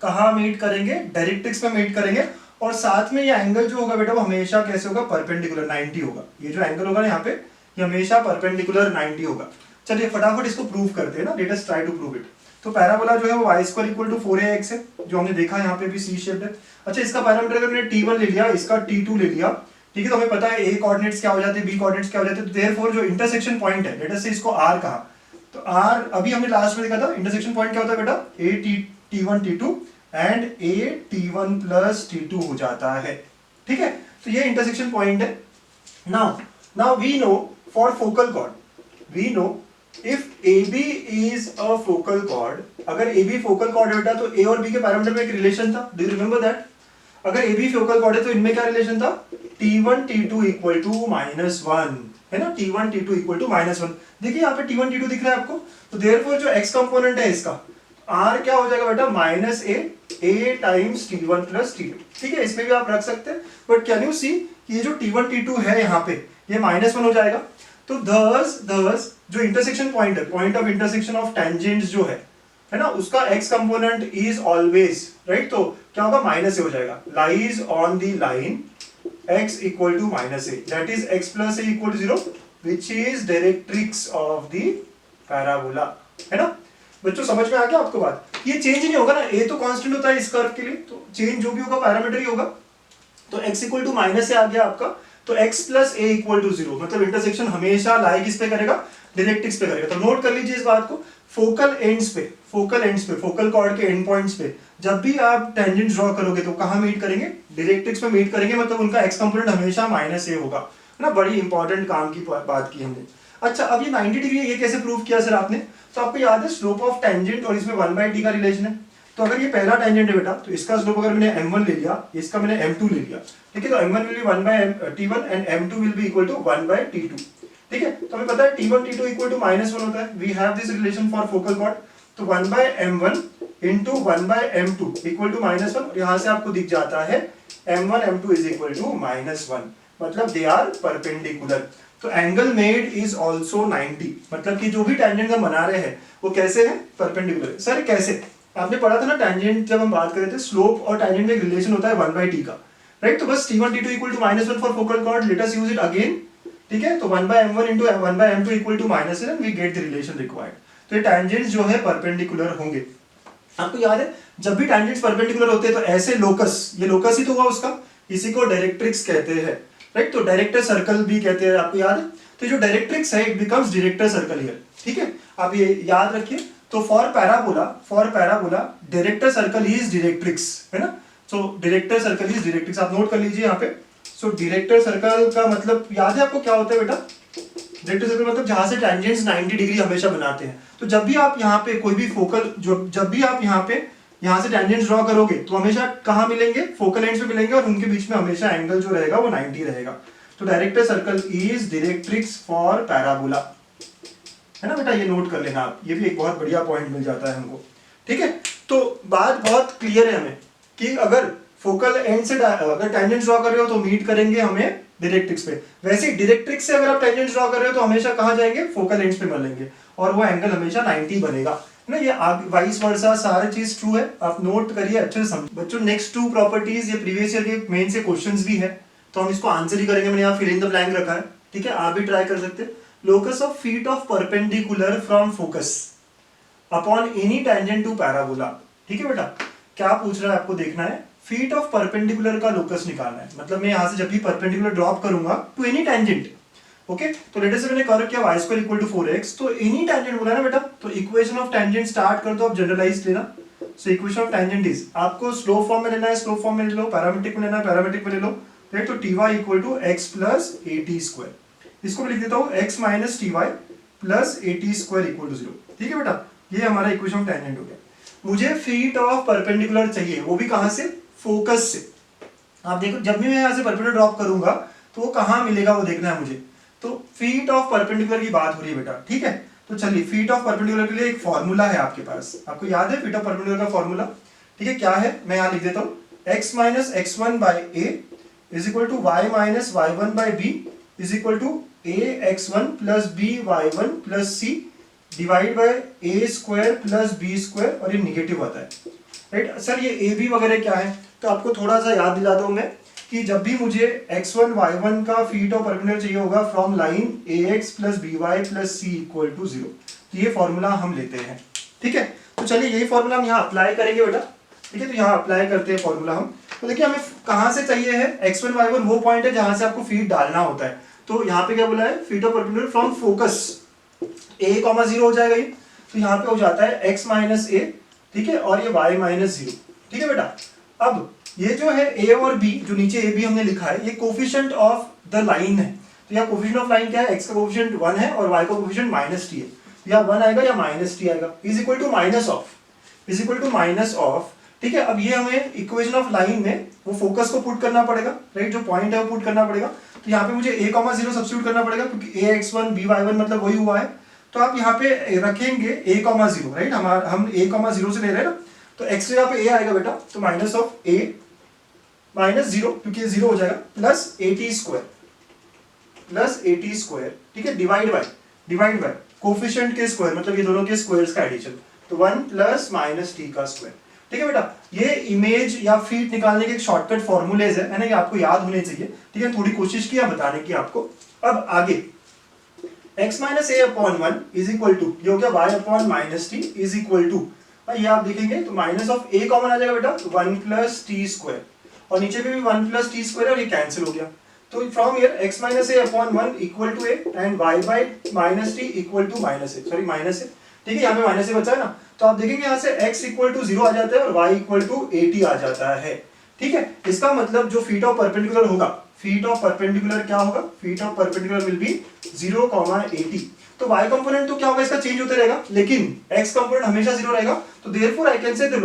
कहाँ मीट करेंगे, डायरेक्ट्रिक्स पे मीट करेंगे। और साथ में ये एंगल जो होगा बेटा वो हमेशा कैसे होगा, परपेंडिकुलर 90 होगा। ये जो एंगल होगा ना यहाँ पे ये हमेशा परपेंडिकुलर 90 होगा। चलिए फटाफट इसको प्रूव करते हैं ना, let us try to prove it. तो पैराबोला जो है वो y square equal to 4ax है, जो हमने देखा यहाँ पे भी सी शेप्ड है। अच्छा, इसका पैरामीटर अगर मैंने t1 ले लिया, इसका t2 ले लिया, ठीक है, तो हमें पता है a कोऑर्डिनेट्स क्या हो जाते हैं, b कोऑर्डिनेट्स क्या हो जाते हैं। तो देयरफॉर जो इंटरसेक्शन पॉइंट है, लेट अस से इसको r कहा, तो r अभी हमने लास्ट में देखा था इंटरसेक्शन पॉइंट क्या होता है बेटा, a t1 t2 and a t1 plus t2 हो जाता है। ठीक है, तो ये इंटरसेक्शन पॉइंट है। Now we know for focal chord, we know if AB is a focal chord, अगर AB फोकल कॉर्ड है बेटा तो A और B के पैरामीटर में एक रिलेशन था, डू यू रिमेंबर दैट। अगर AB फोकल कॉर्ड है तो इनमें क्या रिलेशन था, T1 T2 इक्वल टू -1 है ना, T1 T2 इक्वल टू -1। देखिए यहाँ पे T1 T2 दिख रहा है आपको, तो देयरफॉर जो x कंपोनेंट है इसका R क्या हो जाएगा बेटा, -a times T1 plus T2। ठीक है, इसमें भी आप रख सकते हैं, बट कैन यू सी ये जो T1 T2 है यहाँ पे ये -1 हो जाएगा। तो thus जो इंटरसेक्शन पॉइंट है, point of intersection of tangents जो है ना, उसका x component is always right, तो क्या होगा, -a हो जाएगा, lies on the line x equal to -a, that is x plus a equal to 0 which is directrix of the parabola, है ना। बच्चों समझ में आ गया आपको बात, ये चेंज नहीं होगा ना, a तो कांस्टेंट होता है इस कर्व के लिए, तो चेंज जो भी होगा पैरामीटर ही होगा। तो x इक्वल टू -a आ गया आपका, तो x plus a equal to 0, मतलब इंटरसेक्शन हमेशा लाई किस पे करेगा, डायरेक्ट्रिक्स पे करेगा। तो नोट कर लीजिए इस बात को, फोकल एंड्स पे, फोकल कॉर्ड के एंड पॉइंट्स पे जब भी आप टेंजेंट ड्रॉ करोगे तो कहां मीट करेंगे, डायरेक्ट्रिक्स पे मीट करेंगे, मतलब उनका x कंपोनेंट हमेशा -a होगा, है ना। बड़ी इंपॉर्टेंट काम की बात की हमने। अच्छा, अब ये 90 डिग्री ये कैसे प्रूव किया सर आपने, तो आपको याद है स्लोप ऑफ टेंजेंट और इसमें 1/t का रिलेशन है। तो अगर ये पहला टेंजेंट है बेटा तो इसका स्लोप अगर मैंने m1 ले लिया, इसका मैंने m2 ले लिया, ठीक है, तो m1 will be 1/t1 and m2 will be equal to 1/t2। ठीक है, तो हमें पता है t1 t2 इक्वल टू -1 होता है, we have this relation for focal chord. तो 1/m1 into 1/m2 equal to -1, और यहां से आपको दिख जाता है m1 m2 is equal to -1, मतलब दे आर परपेंडिकुलर। तो एंगल मेड इज आल्सो 90, मतलब कि जो भी टेंजेंट हम बना रहे हैं वो कैसे है, परपेंडिकुलर। सर कैसे, आपने पढ़ा था ना टेंजेंट, जब हम बात कर रहे थे स्लोप और टेंजेंट में एक रिलेशन होता है 1/t का, राइट। तो बस t1 t2 equal to -1 for focal chord, let us use it again. ठीक है, तो 1/m1 into 1/m2 equal to -1 and we get the relation required. तो ये टेंजेंट्स जो है परपेंडिकुलर होंगे। आपको याद है जब भी टेंजेंट्स परपेंडिकुलर होते हैं तो ऐसे लोकस, ये लोकस ही तो हुआ उसका, इसी को डायरेक्ट्रिक्स कहते हैं, राइट। तो डायरेक्टर सर्कल भी कहते हैं, आपको याद है। तो जो डायरेक्ट्रिक्स है it becomes director circle here, ठीक है, आप ये याद रखिए। तो for parabola director circle is directrix, है ना। So director circle is directrix, आप नोट कर लीजिए यहाँ पे। सो डायरेक्टर सर्कल का मतलब याद है आपको क्या होता है बेटा, डायरेक्टर सर्कल मतलब जहां से टेंजेंट्स 90 डिग्री हमेशा बनाते हैं। तो जब भी आप यहाँ पे कोई भी फोकल, जब भी आप यहाँ से टेंजेंट्स ड्रॉ करोगे तो हमेशा कहाँ मिलेंगे, फोकल एंड्स पे मिलेंगे, और उनके बीच में हमेशा एंगल जो रहेगा वो 90 रहेगा। तो director circle is directrix for parabola, है ना बेटा, ये नोट कर लेना आप, ये भी एक बहुत बढ़िया पॉइंट मिल जाता है हमको। ठीक है, तो बात बहुत क्लियर है हमें कि अगर फोकल एंड से अगर टेंजेंट ड्रॉ कर रहे हो तो मीट करेंगे हमें डायरेक्ट्रिक्स पे। वैसे ही डायरेक्ट्रिक्स से अगर आप टेंजेंट ड्रॉ कर रहे हो तो हमेशा कहाँ जाएंगे, फोकल एंड्स पे मिलेंगे, और वो एंगल हमेशा 90 बनेगा, है ना। ये वाइस वर्सा सारी चीज ट्रू है, आप नोट करिए अच्छे से समझ। बच्चों नेक्स्ट 2 प्रॉपर्टीज ये प्रीवियस ईयर के मेन से क्वेश्चंस भी है, तो हम इसको आंसर ही करेंगे। मैंने यहाँ फिल इन द ब्लैंक रखा है, ठीक है, आप भी ट्राई कर सकते हैं। Locus of feet of perpendicular from focus upon any tangent to parabola. ठीक है बेटा, क्या पूछ रहा है आपको देखना है, फीट ऑफ परपेंडिकुलर का लोकस निकालना है। मतलब मैं यहाँ से जब भी परपेंडिकुलर ड्रॉप करूंगा टू एनी टेंजेंट, ओके, तो लेट अस से मैंने कर किया y square equal to 4x, तो एनी टेंजेंट बोला ना बेटा, तो इक्वेशन ऑफ टेंजेंट स्टार्ट कर दो, आप जनरलाइज लेना। So equation of tangent is, आपको स्लोप फॉर्म में लेना है, स्लोप फॉर्म में ले लो, पैरामीट्रिक में लेना है, पैरामीट्रिक में ले लो, राइट। तो ty equal to x plus at square, इसको मैं लिख देता हूँ x minus ty plus at square equal to 0। ठीक है बेटा, ये हमारा इक्वेशन ऑफ टेंजेंट हो गया। मुझे फीट ऑफ परपेंडिकुलर चाहिए, वो भी कहां से, फोकस से। आप देखो जब भी मैं यहाँ से परपेंडिकुलर ड्रॉप करूंगा तो वो कहाँ मिलेगा वो देखना है मुझे। तो फीट ऑफ परपेंडिकुलर की बात हो रही है बेटा, ठीक है। तो चलिए फीट ऑफ परपेंडिकुलर के लिए एक फॉर्मूला है आपके पास, आपको याद है फीट ऑफ परपेंडिकुलर का फॉर्मूला, ठीक है। क्या है मैं यहाँ लिख देता हूँ, x minus x one by a is equal to y minus y one by b is equal to a x one plus b y one plus c divide by a square plus b square, और ये negative आता है, right. Sir ये A B वगैरह क्या है, तो आपको थोड़ा सा याद दिला दूं मैं कि जब भी मुझे x1 y1 का फीट ऑफ परपेंडिकुलर चाहिए होगा from line ax plus by plus c equal to 0, तो ये फॉर्मूला हम लेते हैं, ठीक है। तो चलिए यही फॉर्मूला हम यहाँ अप्लाई करेंगे बेटा, ठीक है। तो यहाँ अप्लाई करते हैं फॉर्मूला हम। तो देखिए हमें कहाँ से चाहिए है x1 y1, वो पॉइंट है जहां से आपको फीट डालना होता है। तो यहाँ पे क्या बोला है, feet of perpendicular from focus a, 0 हो जाएगा ये, तो यहाँ पे हो जाता है x माइनस ए, ठीक है, और ये y माइनस 0, ठीक है बेटा। अब ये जो है a और b, जो नीचे a b हमने लिखा है, ये कोफिशिएंट ऑफ द लाइन है। तो यहाँ कोफिशिएंट ऑफ लाइन क्या है, x का कोफिशिएंट 1 है और y का कोफिशिएंट माइनस टी है, या 1 आएगा या माइनस टी आएगा, is equal to minus of, ठीक है। अब ये हमें इक्वेशन ऑफ लाइन में वो फोकस को पुट करना पड़ेगा, राइट, जो पॉइंट है वो पुट करना पड़ेगा। तो यहाँ पे मुझे a, 0 सब्स्टिट्यूट करना पड़ेगा क्योंकि ax1 by1 मतलब वही हुआ है। तो आप यहाँ पे रखेंगे a, 0, राइट, हम a, 0 से ले रहे हैं ना, तो x की जगह पे a आएगा बेटा, तो माइनस ऑफ a माइनस 0 क्योंकि 0 हो जाएगा, प्लस ए टी स्क्वायर, ठीक है, डिवाइड बाय कोफिशिएंट के स्क्वायर, मतलब ये दोनों के स्क्वायर्स का एडिशन, तो 1 प्लस माइनस टी का स्क्वायर, ठीक है बेटा। ये इमेज या फीट निकालने के एक शॉर्टकट फॉर्मूलेज है ना, ये आपको याद होने चाहिए, ठीक है। थोड़ी कोशिश किया बताने की आपको। अब आगे x minus a upon 1 is equal to, ये हो गया y upon minus t is equal to, ये आप देखेंगे तो माइनस ऑफ a कॉमन आ जाएगा बेटा, 1 प्लस टी स्क्वायर, और नीचे पे भी 1 प्लस टी स्क्वायर, और ये कैंसिल हो गया। तो from here x minus a upon 1 equal to a and y by minus t equal to minus a, sorry minus a, ठीक है, यहाँ पे माइनस ए बचा है ना। तो आप देखेंगे यहाँ से x इक्वल टू 0 आ जाता है और y इक्वल टू 80 आ जाता है, ठीक है। इसका मतलब जो फीट ऑफ परपेंडिकुलर होगा, फीट ऑफ परपेंडिकुलर क्या होगा, feet of perpendicular will be 0, 80। तो y कंपोनेंट तो क्या होगा, इसका चेंज होते रहेगा, लेकिन x कंपोनेंट हमेशा 0 रहेगा। तो देयरफॉर आई कैन से the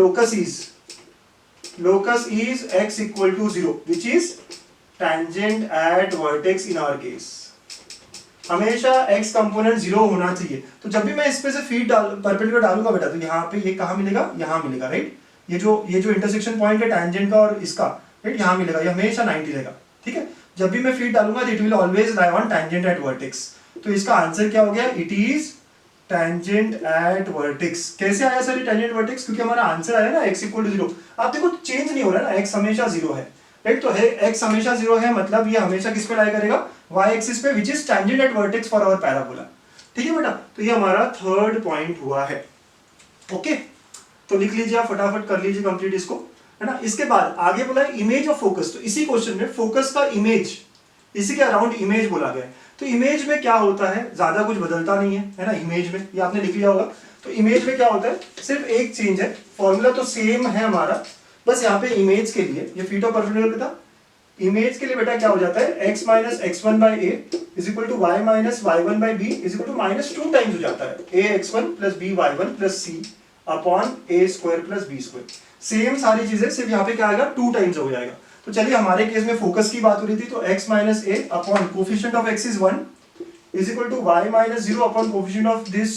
locus is x equal to 0 which is tangent at vertex in our case। हमेशा x कंपोनेंट 0 होना चाहिए। तो जब भी मैं इस पे से फीट परपेंडिकुलर डालूंगा बेटा, तो यहाँ पे ये कहाँ मिलेगा, यहाँ मिलेगा, राइट। ये जो इंटरसेक्शन पॉइंट है टैंजेंट का और इसका, राइट, यहाँ मिलेगा, ये हमेशा 90 रहेगा, ठीक है। जब भी मैं फीट डालूंगा it will always lie on tangent at vertex. तो इसका आंसर क्या हो गया, it is tangent at vertex. कैसे आया सर ये टैंजेंट वर्टेक्स, क्योंकि हमारा आंसर आया ना x इक्वल टू 0। आप देखो चेंज नहीं हो रहा है ना, x हमेशा 0 है, राइट। तो x हमेशा 0 है, मतलब ये हमेशा किस पे लाई करेगा, y एक्सिस पे, which is tangent at vertex for our parabola, ठीक है बेटा। तो ये हमारा थर्ड पॉइंट हुआ है, ओके। तो लिख लीजिए आप, फटाफट कर लीजिए कंप्लीट इसको, है ना। इसके बाद आगे बोला है इमेज ऑफ फोकस। तो इसी क्वेश्चन में फोकस का इमेज, इसी के अराउंड इमेज बोला गया है। तो इमेज में क्या होता है, ज्यादा कुछ बदलता नहीं है ना इमेज में, ये आपने लिख लिया होगा। तो इमेज में क्या होता है, सिर्फ एक चेंज है, फॉर्मूला तो सेम है हमारा, बस यहाँ पे इमेज के लिए, ये फीट ऑफ परपेंडिकुलर था, इमेज के लिए बेटा क्या हो जाता है, x minus x one by a is equal to y minus y one by b is equal to minus 2 times हो जाता है a x1 plus b y1 plus c upon a square plus b square. Same सारी चीजें, सिर्फ यहाँ पे क्या आएगा, 2 टाइम्स हो जाएगा। तो चलिए हमारे केस में फोकस की बात हो रही थी, तो x minus a upon coefficient of x is 1 is equal to y minus 0 upon coefficient of this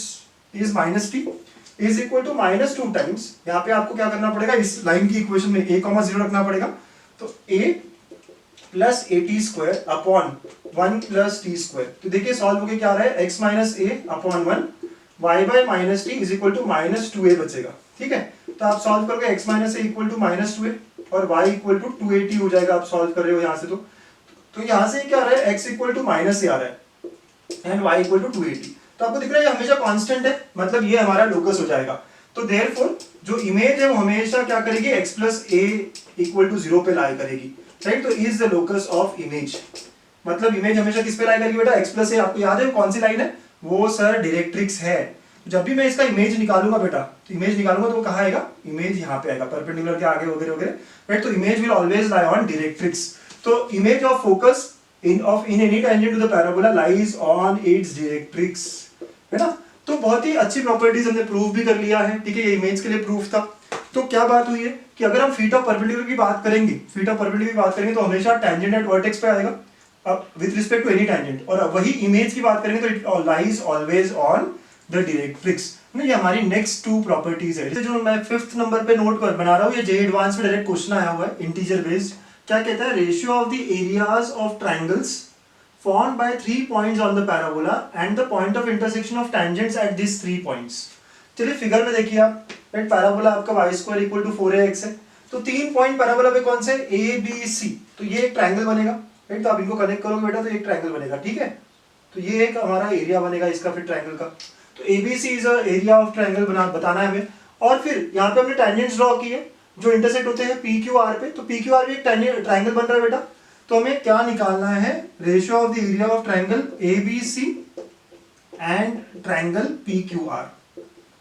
is minus t is equal to minus 2 times. यहाँ पे आपको क्या करना पड़ेगा, इस लाइन की इक्वेशन में a, 0 रखना पड़ेगा। तो a plus a t square upon 1 plus t square. तो देखिए सॉल्व होके क्या आ रहा है, x minus a upon 1 y by minus t is equal to minus 2a बचेगा, ठीक है। तो आप सॉल्व करोगे x minus a equal to minus 2a और y इक्वल टू 280 हो जाएगा, आप सॉल्व कर रहे हो यहाँ से। तो यहाँ से क्या आ रहा है, x इक्वल टू माइनस ए आ रहा है एंड y इक्वल टू 280। तो आपको दिख रहा है ये हमेशा कांस्टेंट है, मतलब ये हमारा लोकस हो जाएगा। तो देयरफॉर जो इमेज है वो हमेशा क्या करेगी, x plus a equal to 0 पे लाई करेगी, राइट। तो is the locus of image, मतलब इमेज हमेशा किस पे लाई करेगी बेटा, x प्लस ए। आपको याद है कौन सी लाइन है, वो सर डायरेक्ट्रिक्स है। जब भी मैं इसका इमेज निकालूंगा बेटा, तो इमेज निकालूंगा तो वो कहाँ आएगा, इमेज यहाँ पे आएगा, परपेंडिकुलर के आगे वगैरह वगैरह, राइट। तो image will always lie on directrix. तो image of focus in any tangent to the parabola lies on its directrix, है ना। तो बहुत ही अच्छी प्रॉपर्टीज हमने प्रूव भी कर लिया है, ठीक है। ये इमेज के लिए प्रूफ था। तो क्या बात हुई है कि अगर हम फीट ऑफ परपेंडिकुलर की बात करेंगे तो हमेशा टेंजेंट एट वर्टेक्स पे आएगा with respect to any tangent, और वही इमेज की बात करेंगे तो it lies always on the directrix. ये हमारी नेक्स्ट टू प्रॉपर्टीज है। जो मैं 5th नंबर पे नोट कर बना रहा हूँ, ये जे एडवांस में डायरेक्ट क्वेश्चन आया हुआ है इंटीजर बेस्ड। क्या कहता है? Ratio of the areas of triangles formed by 3 points on the parabola and the point of intersection of tangents at these 3 points। चलिए फिगर में देखिए आप, राइट, पैराबोला आपका y² इक्वल टू 4ax है, तो 3 पॉइंट पैराबोला पे कौन से? ए बी सी, तो ये एक ट्रायंगल बनेगा, राइट, तो आप इनको कनेक्ट करोगे बेटा तो एक ट्रायंगल बनेगा, ठीक है। तो ये एक हमारा एरिया बनेगा इसका फिर ट्रायंगल का। तो ABC is a area of triangle बताना है हमें। और फिर यहाँ पे हमने टेंजेंट्स ड्रॉ किए जो इंटरसेक्ट होते हैं पी क्यू आर पे, तो पी क्यू आर भी एक ट्रायंगल बन रहा है बेटा। तो हमें क्या निकालना है? Ratio of the area of triangle ABC and triangle PQR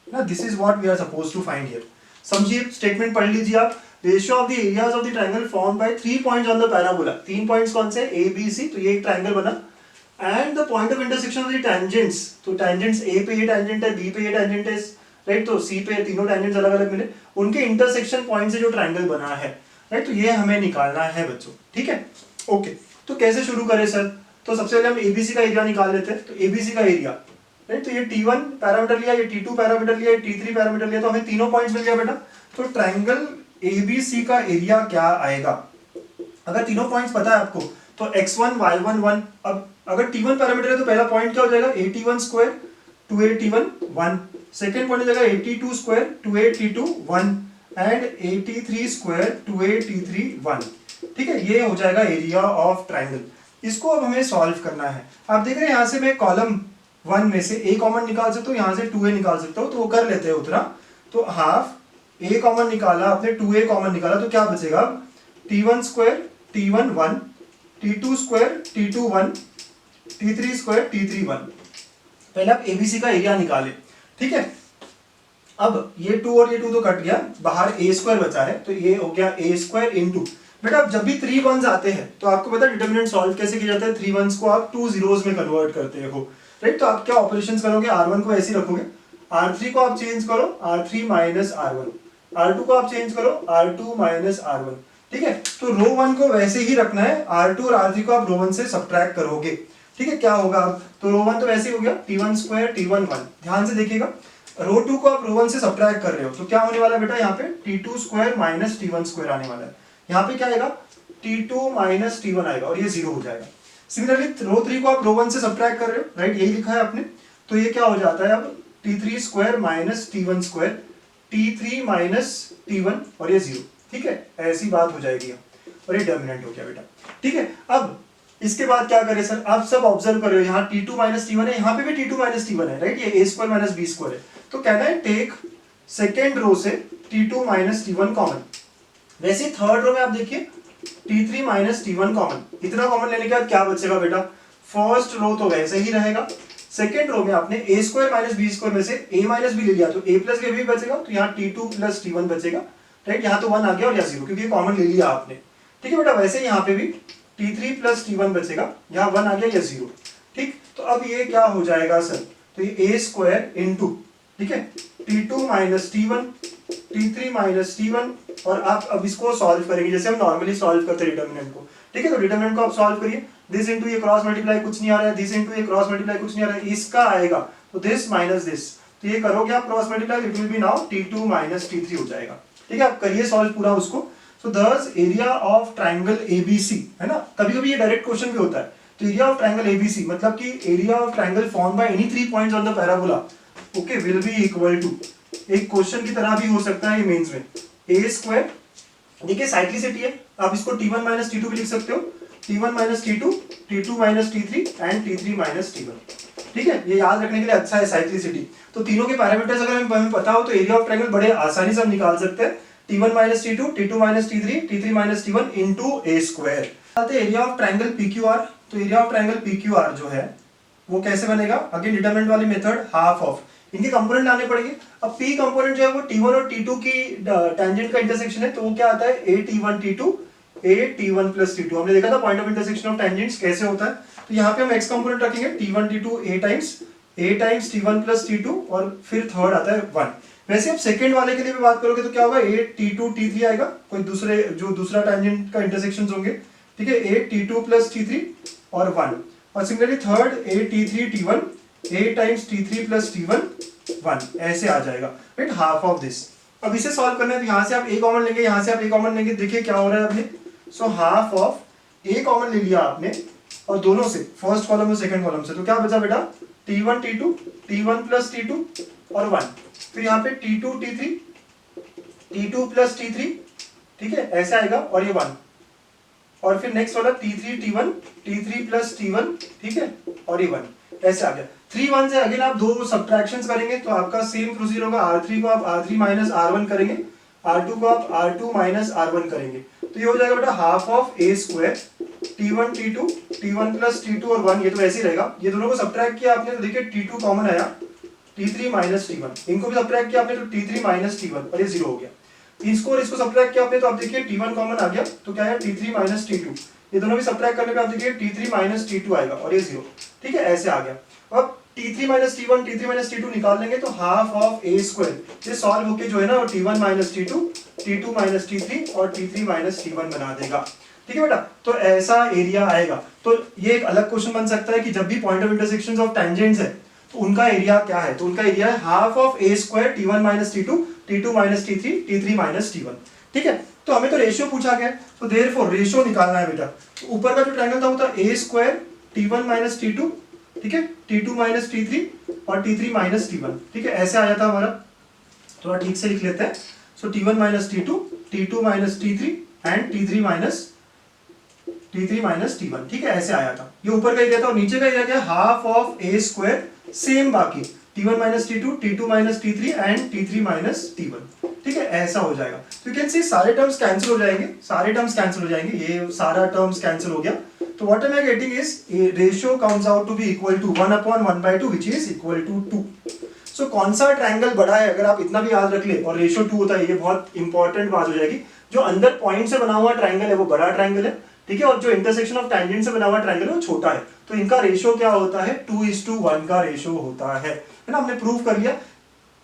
ना, this is what we are supposed to find here. समझिए, स्टेटमेंट पढ़ लीजिए आप। Ratio of the areas of the triangle formed by 3 points on the parabola. 3 points कौन से? A B C, तो ये एक ट्रायंगल बना। And the point of intersection of the tangents, तो टेंजेंट्स ए पे ये टेंजेंट है, बी पे ये टेंजेंट है, राइट, तो सी पे तीनों टेंजेंट्स अलग अलग मिले, उनके इंटरसेक्शन पॉइंट से जो ट्रायंगल बना है, राइट, तो ये हमें निकालना है बच्चों, ठीक है। ओके, तो कैसे शुरू करें सर? तो सबसे पहले हम एबीसी का एरिया निकाल लेते हैं। तो एबीसी का एरिया, राइट, तो ये T1 पैरामीटर लिया, ये T2 पैरामीटर लिया, ये T3 पैरामीटर लिया, तो हमें तीनों पॉइंट्स मिल गया बेटा। तो ट्रायंगल एबीसी का एरिया क्या आएगा? अगर तीनों पॉइंट्स पता है आपको तो x1 y1 1। अब अगर T1 पैरामीटर है तो पहला पॉइंट क्या हो जाएगा? 81 स्क्वायर 281 1। सेकंड पॉइंट हो जाएगा 82 स्क्वायर 282 1 एंड 83 स्क्वायर 2833 1। ठीक है, ये हो जाएगा एरिया ऑफ ट्रायंगल। इसको अब हमें सॉल्व करना है। आप देख रहे हैं यहाँ से मैं कॉलम 1 में से a कॉमन निकाल सकता हूँ, यहाँ से 2a निकाल सकता हूँ, तो वो कर लेते हैं उतना। तो हाफ a कॉमन निकाला आपने, 2a कॉमन निकाला, तो क्या बचेगा? T1 square T1 1, T2 square T2 1, T3 square T3 1। पहले आप ABC का एरिया निकाले, ठीक है। अब ये 2 और ये 2 तो कट गया, बाहर a स्क्वायर बचा है, तो ये हो गया a स्क्वायर इंटू। बेटा अब जब भी 3 वंस आते हैं तो आपको पता है डिटरमिनेंट सॉल्व कैसे किया जाता है? 3 वंस को आप 2 जीरोस में कन्वर्ट करते हो, राइट। तो आप क्या ऑपरेशंस करोगे? R1 को ऐसे ही रखोगे, R3 को आप चेंज करो R3 माइनस R1, R2 को आप चेंज करो R2 माइनस R1, ठीक है। तो रो 1 को वैसे ही रखना है, R2 और R3 को आप रो 1 से सब्ट्रैक्ट करोगे, ठीक है। क्या होगा अब? तो रो 1 तो वैसे ही हो गया T1 स्क्वायर T1 1। ध्यान से देखिएगा, रो 2 को आप रो 1 से सब्ट्रैक्ट कर रहे हो, तो क्या होने वाला है बेटा? यहाँ पे T2 square minus T1 square आने वाला है। यहाँ पे क्या आएगा? T2 माइनस T1 आएगा और ये 0 हो जाएगा। सिमिलरली रो 3 को आप रो 1 से सब्ट्रैक्ट कर रहे हो, राइट, यही लिखा है आपने। तो ये क्या हो जाता है अब? T3 square minus T1 square, T3 minus T1 और ये 0, ठीक है। ऐसी बात हो जाएगी और ये डोमिनेंट हो गया बेटा, ठीक है। अब इसके बाद क्या करें सर? आप सब ऑब्जर्व कर रहे हो, यहाँ T2 माइनस T1 है, यहाँ पे भी T2 माइनस T1 है, राइट, ये a square minus b square है। तो कहना है टेक सेकेंड रो से T2 माइनस T1 कॉमन। वैसे थर्ड रो में आप देखिए T3 माइनस T1 कॉमन, इतना कॉमन लेने के बाद क्या बचेगा बेटा? फर्स्ट रो तो वैसे ही रहेगा, सेकेंड रो में आपने a square minus b square में से a माइनस b ले लिया, तो a प्लस b भी बचेगा, तो यहाँ T2 प्लस T1 बचेगा, राइट। यहाँ तो 1 आ गया और यहाँ 0, क्योंकि ये कॉमन ले लिया आपने, ठीक है बेटा। वैसे यहाँ पे भी T3 प्लस T1 बचेगा, यहाँ 1 आ गया या 0, ठीक। तो अब ये क्या हो जाएगा सर? तो ये a स्क्वायर इंटू, ठीक है, T2 minus T1, T3 minus T1, और आप अब इसको सॉल्व करेंगे जैसे हम नॉर्मली सॉल्व करते हैं डिटरमिनेंट को, ठीक है। तो डिटरमिनेंट को आप सॉल्व करिए, दिस इंटू ये क्रॉस मल्टीप्लाई कुछ नहीं आ रहा है, दिस इंटू ये क्रॉस मल्टीप्लाई कुछ नहीं आ रहा है, इसका आएगा तो दिस माइनस दिस, तो ये करोगे आप cross multiply, it will be now T2 minus T3 हो जाएगा, ठीक है। आप करिए सॉल्व पूरा उसको। सो दस एरिया ऑफ ट्रायंगल ABC, है ना, कभी कभी ये डायरेक्ट क्वेश्चन भी होता है। तो एरिया ऑफ ट्रायंगल ABC मतलब कि area of triangle form by any 3 points on the parabola, okay, will be equal to, एक क्वेश्चन की तरह भी हो सकता है ये मेंस में, a स्क्वायर, देखिए साइक्लिसिटी है, आप इसको T1 माइनस T2 भी लिख सकते हो, T1 minus T2, T2 minus T3 and T3 minus T1, ठीक है। ये याद रखने के लिए अच्छा है साइक्लिसिटी। तो तीनों के पैरामीटर्स अगर हमें पता हो तो एरिया ऑफ ट्रायंगल बड़े आसानी से हम निकाल सकते हैं, T1 minus T2, T2 minus T3, T3 minus T1 into a square. Area of triangle PQR, तो एरिया ऑफ ट्रायंगल PQR जो है वो कैसे बनेगा? अगेन डिटरमिनेंट वाली मेथड, हाफ ऑफ, इनके कंपोनेंट लाने पड़ेंगे। अब P कंपोनेंट जो है वो T1 और T2 की टेंजेंट का इंटरसेक्शन है, तो वो क्या आता है? a T1 T2 a T1 plus T2। हमने देखा था point of intersection of tangents कैसे होता है। तो यहाँ पे हम x कंपोनेंट रखेंगे T1 T2 a times a times t1 plus t2 और फिर थर्ड आता है 1। वैसे आप सेकंड वाले के लिए भी बात करोगे तो क्या होगा, a t2 t3 आएगा, कोई दूसरे जो दूसरा टेंजेंट का इंटरसेक्शन होंगे, ठीक है, a t2 प्लस t3 और 1। और similarly third a t3 t1 a times t3 plus t1 1, ऐसे आ जाएगा, राइट, हाफ ऑफ दिस। अब इसे सॉल्व करना है तो यहाँ से आप a कॉमन लेंगे, यहाँ से आप a कॉमन लेंगे, देखिए क्या हो रहा है आपने, so half of a common ले लिया आपने और दोनों से, फर्स्ट कॉलम और सेकंड कॉलम से, तो क्या बचा बेटा, t1 t2 t1 plus t2 और 1, फिर यहाँ पे t2 t3 t2 plus t3, ठीक है, ऐसा आएगा, और ये 1, और फिर नेक्स्ट वाला t3 t1 t3 plus t1, ठीक है, और ये 1, ऐसे आ गया। 3 1 से अगेन आप दो सब्ट्रैक्शंस करेंगे तो आपका सेम प्रोसीजर होगा, r3 को आप r3 माइनस r1 करेंगे, r2 को आप r2 माइनस r1 करेंगे, तो ये हो जाएगा बेटा half of a square t1 t2 t1 plus t2 और 1, ये तो ऐसे ही रहेगा। ये दोनों को सब्ट्रैक्ट किया आपने तो देखिए t2 कॉमन आया, t3 माइनस t1, इनको भी सब्ट्रैक्ट किया आपने तो t3 माइनस t1 और ये 0 हो गया। इसको और इसको सब्ट्रैक्ट किया आपने तो आप देखिए t1 कॉमन आ गया, तो क्या है t3 माइनस t2, ये दोनों भी सब्ट्रैक्ट करने पे आप देखिए t3 माइनस t2 आएगा और ये 0, ठीक है, ऐसे आ गया। अब t3 minus t1 t3 minus t2 निकाल लेंगे तो हाफ ऑफ a स्क्वायर, ये सॉल्व होके जो है ना वो t1 minus t2 t2 minus t3 और t3 माइनस t1 बना देगा, ठीक है बेटा। तो ऐसा एरिया आएगा। तो ये एक अलग क्वेश्चन बन सकता है कि जब भी point of intersection of tangents है तो उनका एरिया क्या है, तो उनका एरिया है half of a square t1 minus t2 t2 minus t3 t3 minus t1, ठीक है। तो हमें तो रेशियो पूछा गया, तो देयरफॉर रेशियो निकालना है बेटा। तो ऊपर का जो ट्रायंगल था वो था a square t1 minus t2, ठीक है, t2 माइनस t3 और t3 माइनस t1, ठीक है, ऐसे आया था हमारा, थोड़ा ठीक से लिख लेते हैं। सो t1 minus t2 t2 minus t3 and t3 minus t1, ठीक है, ऐसे आया था। ये ऊपर का एरिया था और नीचे का एरिया क्या, half of a square, same बाकी t1 minus t2 t2 minus t3 and t3 minus t1, ठीक है, ऐसा हो जाएगा। तो यू कैन सी सारे टर्म्स कैंसिल हो जाएंगे, सारे टर्म्स कैंसिल हो जाएंगे, ये सारा टर्म्स कैंसिल हो गया। तो what I am getting is ratio comes out to be equal to 1/1/2 which is equal to 2। So कौन सा ट्रायंगल बड़ा है, अगर आप इतना भी याद रख ले और रेशियो 2 होता है, ये बहुत इंपॉर्टेंट बात हो जाएगी। जो अंदर पॉइंट से बना हुआ ट्रायंगल है वो बड़ा ट्रायंगल है, ठीक है, और जो इंटरसेक्शन ऑफ टेंजेंट से बना हुआ ट्रायंगल है वो छोटा है। तो इनका रेशियो क्या होता है, 2:1 का रेशियो होता है ना, हमने प्रूव कर लिया।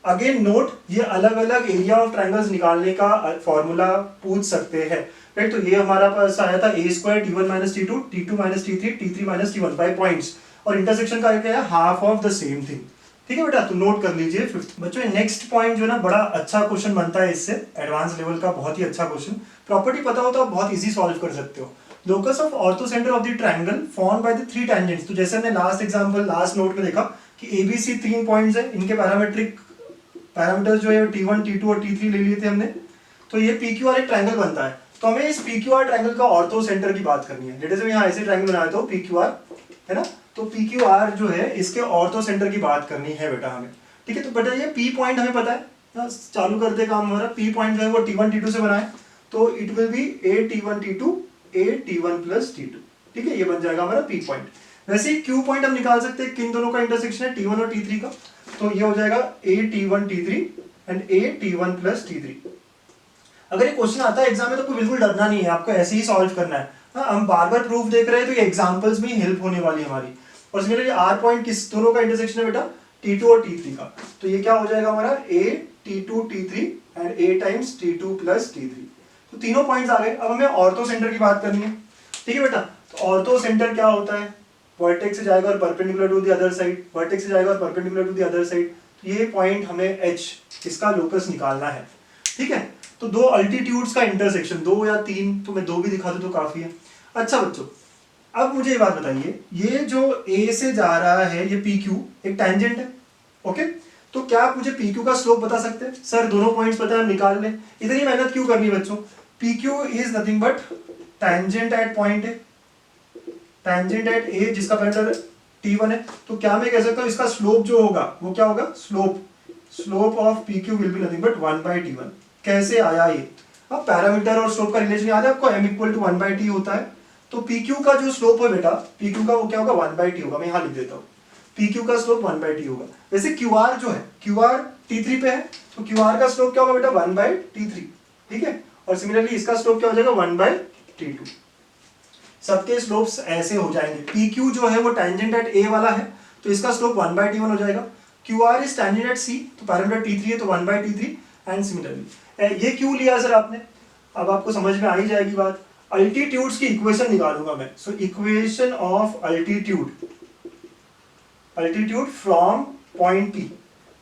अगेन नोट, ये अलग अलग एरिया ऑफ ट्रायंगल्स निकालने का फॉर्मूला पूछ सकते हैं, राइट। तो ये हमारा पास आया था a square t1 minus t2 t2 minus t3 t3 minus t1 by points, और इंटरसेक्शन का क्या है, half of the same thing, ठीक है बेटा। तो नोट कर लीजिए। फिफ्थ बच्चों, नेक्स्ट पॉइंट जो है ना बड़ा अच्छा क्वेश्चन बनता है इससे, एडवांस लेवल का बहुत ही अच्छा क्वेश्चन। प्रॉपर्टी पता हो तो आप बहुत इजी सॉल्व कर सकते हो। Locus of ortho centre of the triangle formed by the three tangents. तो जैसे हमने लास्ट एग्जांपल लास्ट नोट में देखा कि ABC 3 पॉइंट्स है, इनके पैरामीटर्स जो है T1 T2 और T3 ले लिए थे हमने। तो ये PQR एक ट्रायंगल बनता है, तो हमें इस PQR ट्रायंगल का ऑर्थो सेंटर की बात करनी है। जैसे यहाँ ऐसे ट्रायंगल बनाया तो PQR है ना, तो PQR जो है इसके ऑर्थो सेंटर की बात करनी है बेटा हमें, ठीक है। तो बेटा ये P पॉइंट हमें पता है, चालू करते काम हमारा। P पॉइंट जो है वो T1 T2 से बना है, तो it will be A T1 T2 A T1 plus T2, ठीक है, ये बन जाएगा हमारा P पॉइंट। वैसे ही Q पॉइंट हम निकाल सकते हैं, किन दोनों का इंटरसेक्शन है, T1 और T3 का, तो ये हो जाएगा A T1 T3 and A T1 plus T3। अगर ये क्वेश्चन आता है एग्जाम में तो आपको बिल्कुल डरना नहीं है, आपको ऐसे ही सॉल्व करना है। हाँ, हम बार बार प्रूफ देख रहे हैं तो ये एग्जांपल्स में हेल्प होने वाली हमारी। और सिमिलरली R पॉइंट किस दोनों का इंटरसेक्शन है बेटा, T2 और T3 का, तो ये क्या हो जाएगा हमारा A T2 T3 and A times T2 plus T3। तो तीनों पॉइंट्स आ गए। अब हमें ऑर्थो सेंटर की बात करनी है, ठीक है बेटा। तो ऑर्थो सेंटर क्या होता है, वर्टेक्स से जाएगा और perpendicular to the other side, vertex से जाएगा और perpendicular to the other side. ये पॉइंट हमें H, इसका लोकस निकालना है, ठीक है। तो दो अल्टीट्यूड्स का इंटरसेक्शन, 2 या 3, तो मैं 2 भी दिखा दूं तो काफी है। अच्छा बच्चों, अब मुझे ये बात बताइए, ये जो A से जा रहा है ये PQ एक टेंजेंट है, ओके। तो क्या आप मुझे PQ का स्लोप बता सकते हैं? सर दोनों पॉइंट्स पता है, हम निकाल लें। इतनी मेहनत क्यों करनी है बच्चों? PQ is nothing but tangent at point A, tangent at A जिसका पैरामीटर T1 है। तो क्या मैं कह सकता हूं इसका स्लोप जो होगा वो क्या होगा, slope of PQ will be nothing but 1/T1। कैसे आया ये? अब पैरामीटर और स्लोप का रिलेशन याद है आपको, m इक्वल टू 1/T होता है। तो PQ का जो स्लोप है बेटा, PQ का वो क्या होगा, 1/T होगा। मैं यहाँ लिख देता हूँ, PQ का स्लोप 1/T होगा। वैसे QR जो है, QR T3 पे है, तो QR का स्लोप क्या होगा बेटा, 1/T3, ठीक है। और सिमिलरली इसका स्लोप क्या हो जाएगा, 1/T2। सबके स्लोप्स ऐसे हो जाएंगे। PQ जो है वो टेंजेंट एट A वाला है, तो इसका स्लोप 1/T1 हो जाएगा। QR is standing at C, तो पैरामीटर T3 है तो 1/T3 एंड सिमिलरली। ये क्यों लिया सर आपने, अब आपको समझ में आ ही जाएगी बात। अल्टीट्यूड्स की इक्वेशन निकालूंगा मैं, so equation of altitude from point P।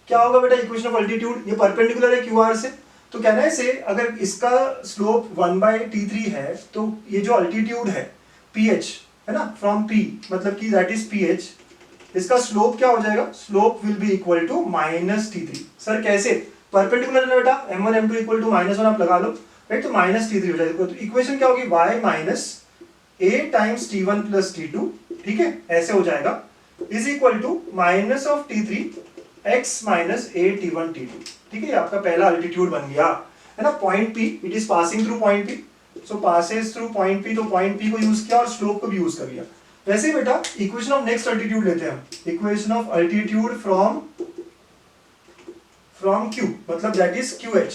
क्या होगा बेटा इक्वेशन ऑफ अल्टीट्यूड, ये परपेंडिकुलर है QR से, तो कहना है से अगर इसका स्लोप 1/T3 है तो ये जो अल्टीट्यूड है PH है ना, फ्रॉम P मतलब कि दैट इज PH, इसका स्लोप क्या हो जाएगा, slope will be equal to -T3। Sir कैसे, परपेंडिकुलर है बेटा, m1 m2 इक्वल टू -1 आप लगा लो राइट, तो -T3 हो जाएगा। तो इक्वेशन क्या होगी, y minus a times T1 plus T2, ठीक है ऐसे हो जाएगा, is equal to minus of T3 x minus a T1 T2, ठीक है। आपका पहला अल्टीट्यूड बन गया है ना, point P, it is passing through point P, so passes through point P, तो पॉइंट P को यूज किया और स्लोप को भी यूज कर लिया। वैसे ही बेटा इक्वेशन ऑफ नेक्स्ट अल्टीट्यूड लेते हैं हम, equation of altitude from Q मतलब that is QH।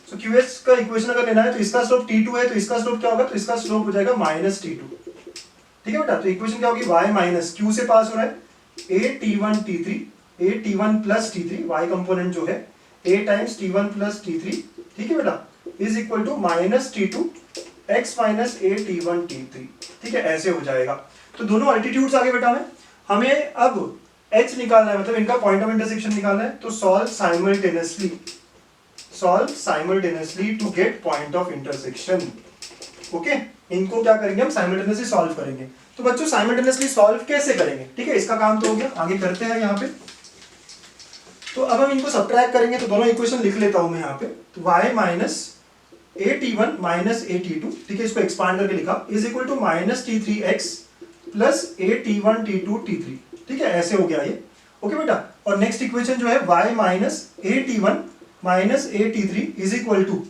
So QH का इक्वेशन अगर लेना है तो इसका स्लोप T2 है, तो इसका स्लोप क्या होगा, तो इसका स्लोप हो जाएगा -T2, ठीक है बेटा। तो इक्वेशन क्या होगी, y माइनस Q से पास हो रहा है a T1 T3, a T1 plus T3, y component जो है a times T1 plus T3, ठीक है बेटा, is equal to -T2 x minus a T1 T3, ठीक है ऐसे हो जाएगा। तो दोनों अल्टीट्यूड्स आ गए बेटा में, हमें अब h निकालना है, मतलब इनका पॉइंट ऑफ इंटरसेक्शन निकालना है, तो solve simultaneously to get point of intersection. Okay, इनको क्या करेंगे हम, साइमल्टेनियसली सॉल्व करेंगे। तो बच्चों साइमल्टेनियसली सॉल्व कैसे करेंगे, ठीक है, इसका काम तो हो गया, आगे करते हैं यहाँ पे। तो अब हम इनको सब्ट्रैक्ट करेंगे, तो दोनों इक्वेशन लिख लेता हूं मैं यहाँ पे, तो y minus a_t1 minus a_t2, ठीक है, इसको एक्सपांड करके लिखा, is equal to -T3x plus a_t1 t2 t3, ठीक है ऐसे हो गया ये। ओके बेटा, और नेक्स्ट इक्वेशन जो है y minus a_t1 minus a_t3 is equal to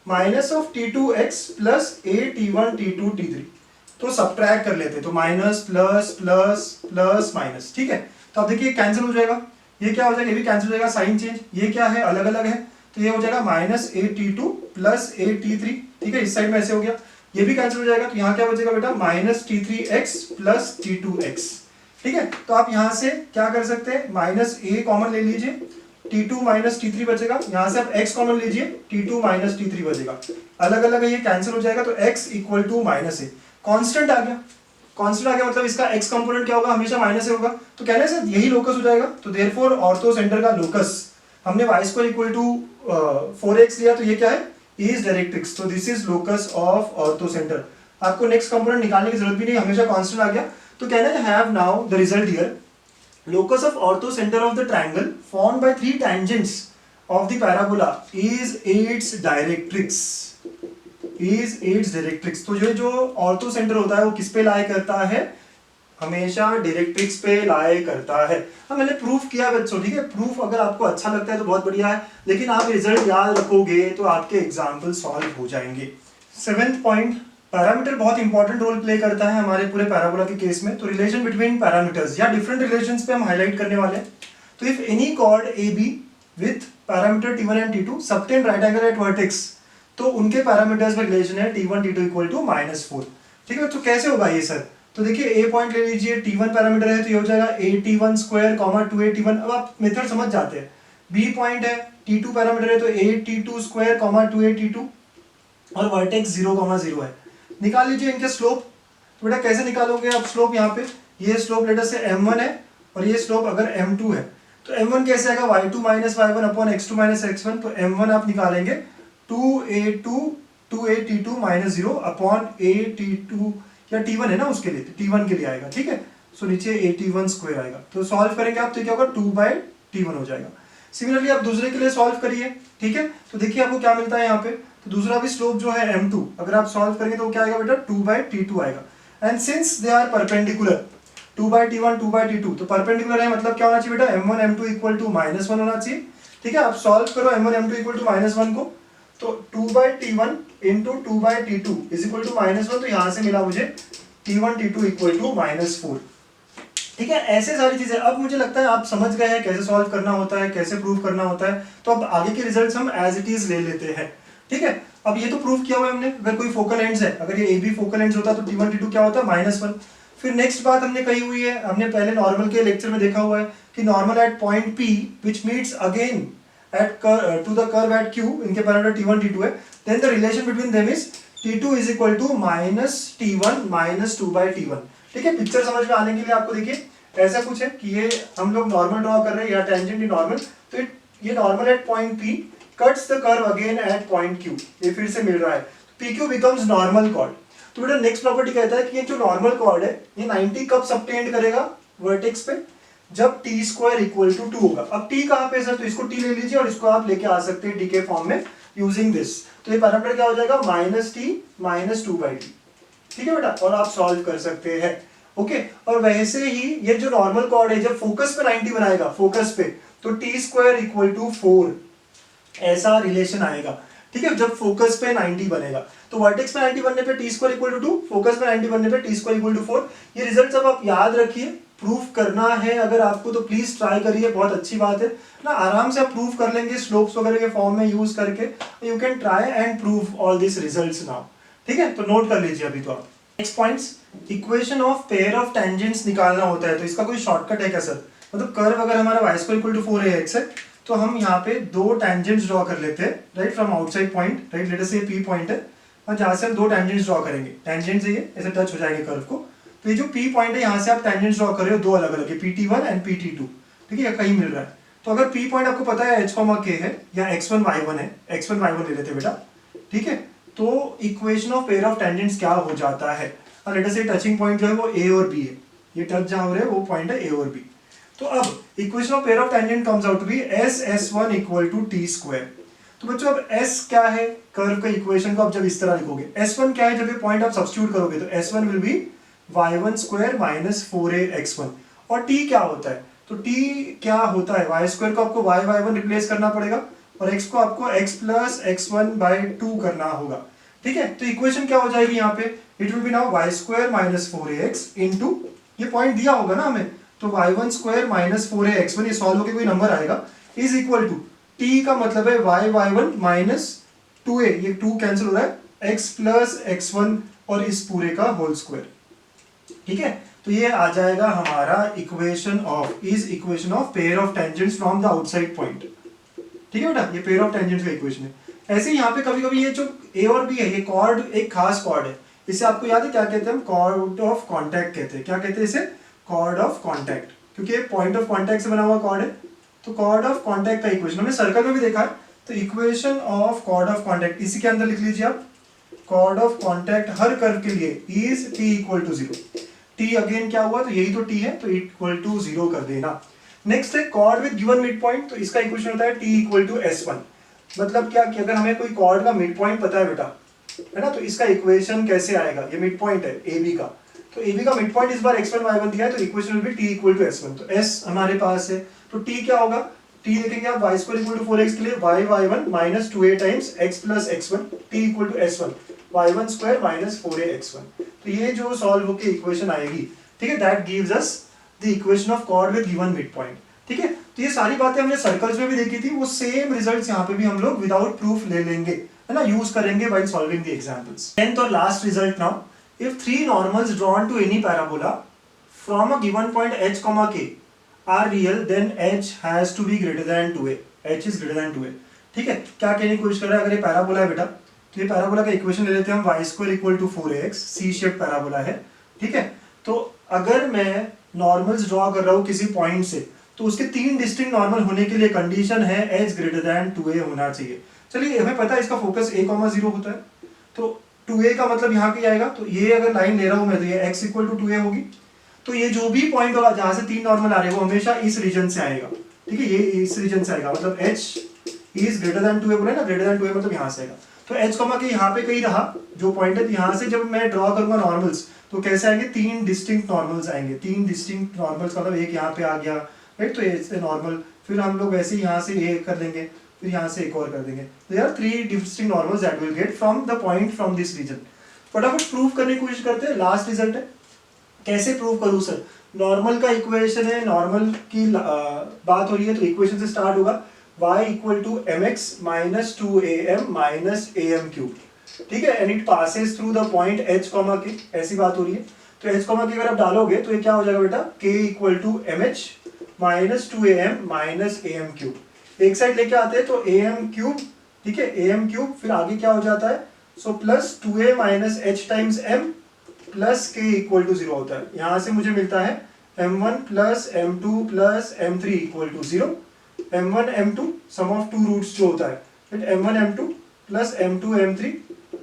minus of t2x plus a_t1 t2 t3, तो सब्ट्रैक्ट कर लेते, तो minus plus plus plus minus, ठीक है। तो अब देखिए कैंसिल हो जाएगा, ये क्या हो जाएगा, ये भी कैंसिल हो जाएगा, साइन चेंज, ये क्या है अलग अलग है, तो ये हो जाएगा -a_t2 प्लस a_t3, ठीक है, इस साइड में ऐसे हो गया, ये भी कैंसिल हो जाएगा, तो यहाँ क्या बचेगा बेटा -T3x प्लस T2x, ठीक है। तो आप यहाँ से क्या कर सकते हैं, माइनस a कॉमन ले लीजिए, T2 माइनस T3 बचेगा, यहाँ से आप x कॉमन लीजिए, T2 माइनस T3 बचेगा, अलग अलग है ये कैंसिल हो जाएगा, तो x equal to -a, constant आ गया, कांस्टेंट आ गया मतलब इसका x कंपोनेंट क्या होगा, हमेशा माइनस होगा, तो कहने से यही लोकस हो जाएगा। तो देयरफॉर ऑर्थो सेंटर का लोकस हमने y² इक्वल टू 4x लिया, तो ये क्या है, इज डायरेक्ट्रिक्स, तो this is locus of ortho centre. आपको नेक्स्ट कंपोनेंट निकालने की जरूरत भी नहीं, हमेशा कांस्टेंट आ गया। तो कहना है have now the result here, locus of orthocenter of the triangle formed by three tangents of the parabola is its directrix, तो जो ऑर्थो सेंटर होता है वो किस पे लाई करता है, हमेशा डायरेक्ट्रिक्स पे लाई करता है। हाँ मैंने प्रूफ किया बच्चों, ठीक है, प्रूफ अगर आपको अच्छा लगता है तो बहुत बढ़िया है, लेकिन आप रिजल्ट याद रखोगे तो आपके एग्जाम्पल सॉल्व हो जाएंगे। 7th पॉइंट, पैरामीटर बहुत इंपॉर्टेंट रोल प्ले करता है हमारे पूरे पैराबोला के केस में। तो रिलेशन बिटवीन पैरामीटर्स या डिफरेंट रिलेशंस पे हम हाईलाइट करने वाले हैं। तो if any chord A B with parameter T1 and T2 subtend right angle eight vertex, तो उनके पैरामीटर्स में रिलेशन है T1 T2 इक्वल टू -4, ठीक है। तो कैसे होगा ये सर, तो देखिए ए पॉइंट ले लीजिए, T1 पैरामीटर है तो ये हो जाएगा a_t1 स्क्वायर, 2a_t1, अब आप मेथड समझ जाते हैं। बी पॉइंट है, T2 पैरामीटर है तो a_t2 स्क्वायर, 2a_t2, और वर्टेक्स 0,0 है। निकाल लीजिए इनके स्लोप। तो बेटा कैसे निकालोगे आप स्लोप, यहाँ पे ये स्लोप लेटर से m1 है और ये स्लोप अगर m2 है, तो m1 कैसे आएगा, y2 minus y1 upon x2 minus x1, तो m1 आप निकालेंगे 2a_t2 माइनस 0 अपॉन a_t2 या t1 है ना उसके लिए, तो t1 के लिए आएगा, ठीक है। सो नीचे a_t1 स्क्वायर आएगा, तो सॉल्व करेंगे आप तो क्या होगा 2/t1 हो जाएगा। सिमिलरली आप दूसरे के लिए सॉल्व करिए, ठीक है। तो देखिए आपको क्या मिलता है यहाँ पे, तो दूसरा भी स्लोप जो है m2 अगर आप सॉल्व करेंगे तो क्या आएगा बेटा 2/t2 आएगा। And since they are perpendicular 2/t1 2/t2, तो परपेंडिकुलर है मतलब क्या होना चाहिए बेटा m1 m2 इक्वल टू -1 होना चाहिए, ठीक है। आप सॉल्व करो m1 m2 इक्वल टू -1 को, तो 2/t1 into 2/t2 is equal to -1, तो यहाँ से मिला मुझे t1 t2 इक्वल टू -4, ठीक है। ऐसे सारी चीजें अब मुझे लगता है आप समझ गए हैं कैसे सॉल्व करना होता है, कैसे प्रूव करना होता है। तो अब आगे के रिजल्ट्स हम एज इट इज ले लेते हैं, ठीक है। अब ये तो प्रूव किया हुआ है हमने, अगर कोई फोकल एंड्स है, अगर ये ए बी फोकल एंड्स होता तो T1 T2 क्या होता है -1। फिर नेक्स्ट बात हमने कही हुई है, हमने पहले नॉर्मल के लेक्चर में देखा हुआ है कि normal at point P which meets again at to the curve at Q, इनके पैरामीटर T1 T2 है, then the relation between them is T2 is equal to minus T1 minus 2 by T1। ठीक है, picture समझ में आने के लिए आपको देखिए ऐसा कुछ है कि ये हम लोग नॉर्मल ड्रॉ कर रहे हैं या टेंजेंट नॉर्मल, तो ये normal at point P cuts the curve again at point Q, ये फिर से मिल रहा है, PQ becomes नॉर्मल कॉर्ड। तो बेटा नेक्स्ट प्रॉपर्टी कहता है कि ये जो नॉर्मल कॉर्ड है ये 90 कब सबटेंड करेगा वर्टेक्स पे, जब टी स्क्वायर इक्वल टू 2 होगा। अब टी कहाँ पे सर, तो इसको टी ले लीजिए और इसको आप लेके आ सकते हैं डी के फॉर्म में यूजिंग दिस। तो ये पैरामीटर क्या हो जाएगा minus T minus 2 by T. ठीक है बेटा, और आप सॉल्व कर सकते हैं। ओके, और वैसे ही ये जो नॉर्मल कॉर्ड है जब फोकस पे 90 बनाएगा फोकस पे, तो टी स्क्वायर इक्वल टू 4 ऐसा रिलेशन आएगा। ठीक है, जब फोकस पे 90 बनेगा, तो वर्टेक्स पे 90 बनने पे t square equal to 2, focus पे 90 बनने पे टी स्क्वायर इक्वल टू 4। ये रिजल्ट सब आप याद रखिए, प्रूफ करना है अगर आपको तो प्लीज ट्राई करिए, बहुत अच्छी बात है ना, आराम से आप प्रूफ कर लेंगे स्लोप्स वगैरह के फॉर्म में यूज करके। You can try and prove all this results now. ठीक है, तो नोट कर लीजिए अभी तो आप। Next points, equation of pair of tangents निकालना होता है, तो इसका कोई शॉर्टकट है क्या सर? मतलब कर्व अगर हमारा Y square equal to 4ax है, तो हम यहाँ पे दो टेंजेंट्स ड्रॉ कर लेते हैं, right, from outside point, right, late us से P पॉइंट है और जहाँ से हम दो टेंजेंट्स ड्रॉ करेंगे, टेंजेंट्स ये ऐसे टच हो जाएंगे कर्व को। तो ये जो P पॉइंट है यहाँ से आप टेंजेंट्स ड्रॉ कर रहे हो दो अलग अलग है, PT1 एंड PT2। ठीक है, कहीं मिल रहा है। तो अगर P पॉइंट आपको पता है h, k है या x1 y1 है, x1 y1 ले लेते बेटा। ठीक है, तो equation of pair of tangents क्या हो जाता है, और लेट अस से टचिंग पॉइंट जो है वो A और B है, ये टच जहाँ हो रहे हैं वो पॉइंट है A और B। तो अब equation of pair of tangent comes out to be S(S1) equal to t square. तो बच्चों अब S क्या है, कर्व का इक्वेशन को आप जब इस तरह लिखोगे, S1 क्या है, जब ये पॉइंट आप सब्स्टिट्यूट करोगे तो S1 will be y1 square minus 4ax1। और t क्या होता है, तो t क्या होता है, y स्क्वायर को आपको y1 रिप्लेस करना पड़ेगा और x को आपको x प्लस x1 बाई 2 करना होगा। ठीक है, तो इक्वेशन क्या हो जाएगी यहाँ पे, it will be now y square minus 4ax into, ये पॉइंट दिया होगा ना हमें, तो y1 स्क्वायर माइनस 4ax1, ये सॉल्व होकर कोई नंबर आएगा, इज इक्वल टू t का मतलब है y1 माइनस 2a, ये 2 कैंसिल हो रहा है, x प्लस x1 और इस पूरे का होल स्क्वायर। ठीक है, तो ये आ जाएगा हमारा equation of, is equation of pair of tangents from the outside point. ठीक है बेटा, ये पेयर ऑफ टेंजेंट्स का इक्वेशन है। ऐसे ही यहाँ पे कभी कभी ये जो a और b है, ये कॉर्ड एक खास कॉर्ड है, इसे आपको याद है क्या कहते हैं, हम कॉर्ड ऑफ कॉन्टैक्ट कहते हैं। क्या कहते हैं इसे, कॉर्ड ऑफ कॉन्टैक्ट, क्योंकि पॉइंट ऑफ कॉन्टैक्ट से बना हुआ कॉर्ड है। तो कॉर्ड ऑफ कॉन्टैक्ट का इक्वेशन हमने सर्कल में भी देखा है, तो equation of chord of contact इसी के अंदर लिख लीजिए आप, कॉर्ड ऑफ कॉन्टैक्ट हर कर्व के लिए is t equal to 0। t again क्या हुआ, तो यही तो t है, तो इक्वल टू 0 कर देना। नेक्स्ट है cord with given mid point, तो इसका इक्वेशन होता है t इक्वल टू s1। मतलब क्या कि अगर हमें कोई कॉर्ड का मिड पॉइंट पता है बेटा, है ना, तो इसका इक्वेशन कैसे आएगा, ये मिड पॉइंट है AB का, तो AB का मिड पॉइंट इस बार x1 y1 दिया है, तो equation will be t equal to s1। तो s हमारे पास है, तो t क्या होगा, t देखेंगे आप y square equal to 4x के लिए y1 minus 2a times x plus x1, t equal to s1 y1 square minus 4ax1। तो ये जो सॉल्व होकर इक्वेशन आएगी, ठीक है, that gives us the equation of cord with given mid point. ठीक है, तो ये सारी बातें हमने सर्कल्स में भी देखी थी, वो सेम रिजल्ट्स यहाँ पे भी हम लोग विदाउट प्रूफ ले लेंगे, है ना, यूज करेंगे while solving the examples. 10th और last result now, if three normals drawn to any parabola from a given point h, k are real, then h has to be greater than 2a, h is greater than 2a। ठीक है, क्या कहने की कोशिश कर रहा है, अगर ये पैराबोला है बेटा, तो ये पैराबोला का इक्वेशन ले लेते हैं हम, y square equal to 4ax, C shape parabola है। ठीक है, तो अगर मैं नॉर्मल्स ड्रॉ कर रहा हूँ किसी पॉइंट से, तो उसके तीन डिस्टिंक्ट नॉर्मल होने के लिए कंडीशन है h ग्रेटर देन 2a होना चाहिए। चलिए हमें पता है इसका फोकस a, 0 होता है, तो 2a का मतलब यहाँ पे आएगा, तो ये अगर लाइन ले रहा हूँ मैं, तो ये x इक्वल टू 2a होगी। तो ये जो भी पॉइंट होगा जहाँ से तीन नॉर्मल आ रहे हैं वो हमेशा इस रीजन से आएगा। ठीक है, ये इस रीजन से आएगा, मतलब h is greater than 2a बोले ना, ग्रेटर देन 2a मतलब यहाँ से आएगा। तो h के यहाँ पे कहीं रहा जो पॉइंट है, यहाँ से जब मैं ड्रॉ करूंगा नॉर्मल्स, तो कैसे आएंगे, तीन डिस्टिंक्ट नॉर्मल्स आएंगे, तीन डिस्टिंक्ट नॉर्मल्स, मतलब एक यहाँ पे आ गया, राइट, तो ये नॉर्मल, फिर हम लोग वैसे ही यहाँ से ये कर देंगे, फिर यहाँ से एक और कर देंगे, तो यार three distinct normals that will get from the point from this region. फटाफट प्रूव करने की कोशिश करते हैं, लास्ट रिजल्ट है। कैसे प्रूव करूँ सर, नॉर्मल का इक्वेशन है, नॉर्मल की बात हो रही है, तो इक्वेशन से स्टार्ट होगा, y equal to mx minus 2am minus am cube. ठीक है, and it passes through the point h, k, ऐसी बात हो रही है। तो h कॉमा के अगर आप डालोगे तो ये क्या हो जाएगा बेटा, k equal to m h minus 2am minus am cube. एक साइड लेके आते हैं तो am क्यूब, ठीक है, am क्यूब, फिर आगे क्या हो जाता है, so plus 2a minus h times m plus k equal to 0 होता है। यहाँ से मुझे मिलता है m1 plus m2 plus m3 equal to 0, m1 m2 sum of two roots जो होता है, फिर m1 m2 plus m2 m3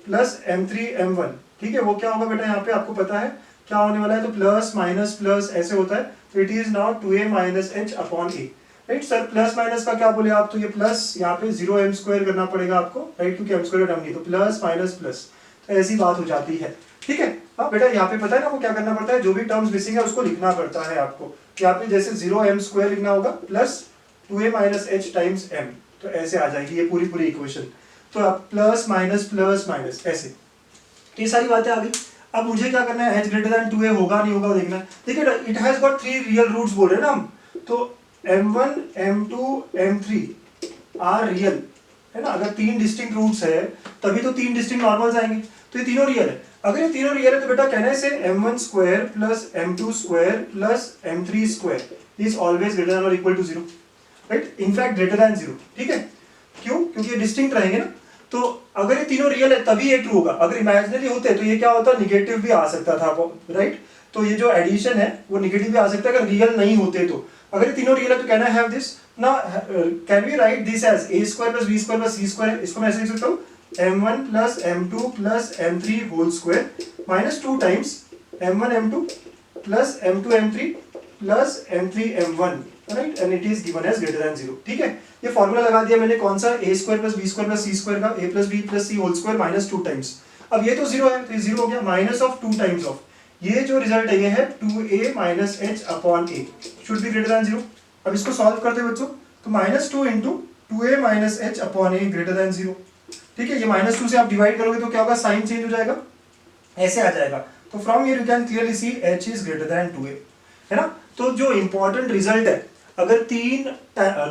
plus m3 m1, ठीक है, वो क्या होगा बेटा, यहाँ पे आपको पता है क्या होने वाला है, तो प्लस माइनस प्लस ऐसे होता है, तो it is now 2a minus h upon a, right sir. Plus minus का क्या बोले आप, तो ये प्लस यहाँ पे 0m स्क्वायर करना पड़ेगा आपको, राइट, क्योंकि m स्क्वायर टर्म नहीं, तो प्लस माइनस प्लस, तो ऐसी बात हो जाती है, ठीक है। हाँ बेटा, यहाँ पे पता है ना वो क्या करना पड़ता है, जो भी टर्म्स मिसिंग है उसको लिखना पड़ता है आपको। यहाँ पे जैसे 0m स्क्वायर लिखना होगा plus 2a minus h times m, तो ऐसे आ जाएगी ये पूरी इक्वेशन। तो आप प्लस माइनस ऐसे, ये सारी बातें आ गई। अब मुझे क्या करना है, h ग्रेटर देन 2a होगा नहीं होगा देखना है, ठीक है। It has got 3 real roots बोल रहे हैं ना हम, तो m1 m2 m3 are real है ना। अगर 3 डिस्टिंक्ट रूट्स है तभी तो 3 डिस्टिंक्ट नॉर्मल्स आएंगे, तो ये तीनों रियल है। अगर ये तीनों रियल है तो बेटा कहना है इसे m1 square plus m2 square plus m3 square is always greater than और equal to 0, right, in fact greater than 0, ठीक है। क्यों, क्योंकि ये डिस्टिंक्ट रहेंगे ना, तो अगर ये तीनों रियल है तभी ये ट्रू होगा। अगर इमेजिनरी होते तो ये क्या होता, निगेटिव भी आ सकता था, राइट। तो ये जो एडिशन है वो निगेटिव भी आ सकता है अगर रियल नहीं होते तो। अगर ये तीनों रियल है तो कैन आई हैव दिस ना, can we write this as a square plus b square plus c square, इसको मैं ऐसे लिख सकता हूँ m1 plus m2 plus m3 whole square minus 2 times m1 m2 plus m2 m3 plus m3 m1, right, and it is given as greater than 0, ठीक है। ये formula लगा दिया मैंने, कौन सा, a square plus b square plus c square का, a plus b plus c whole square minus 2 times. अब ये तो 0 है तो ये 0 हो गया, माइनस ऑफ 2 टाइम्स ऑफ, ये जो रिजल्ट है ये है 2a minus h upon a should be greater than 0। अब इसको सॉल्व करते हैं बच्चों, तो minus 2 into 2a minus h upon a greater than 0, ठीक है। ये माइनस 2 से आप डिवाइड करोगे तो क्या होगा, साइन चेंज हो जाएगा, ऐसे आ जाएगा। तो from here you can clearly see h is greater than 2a, है ना। तो जो इंपॉर्टेंट रिजल्ट है, अगर 3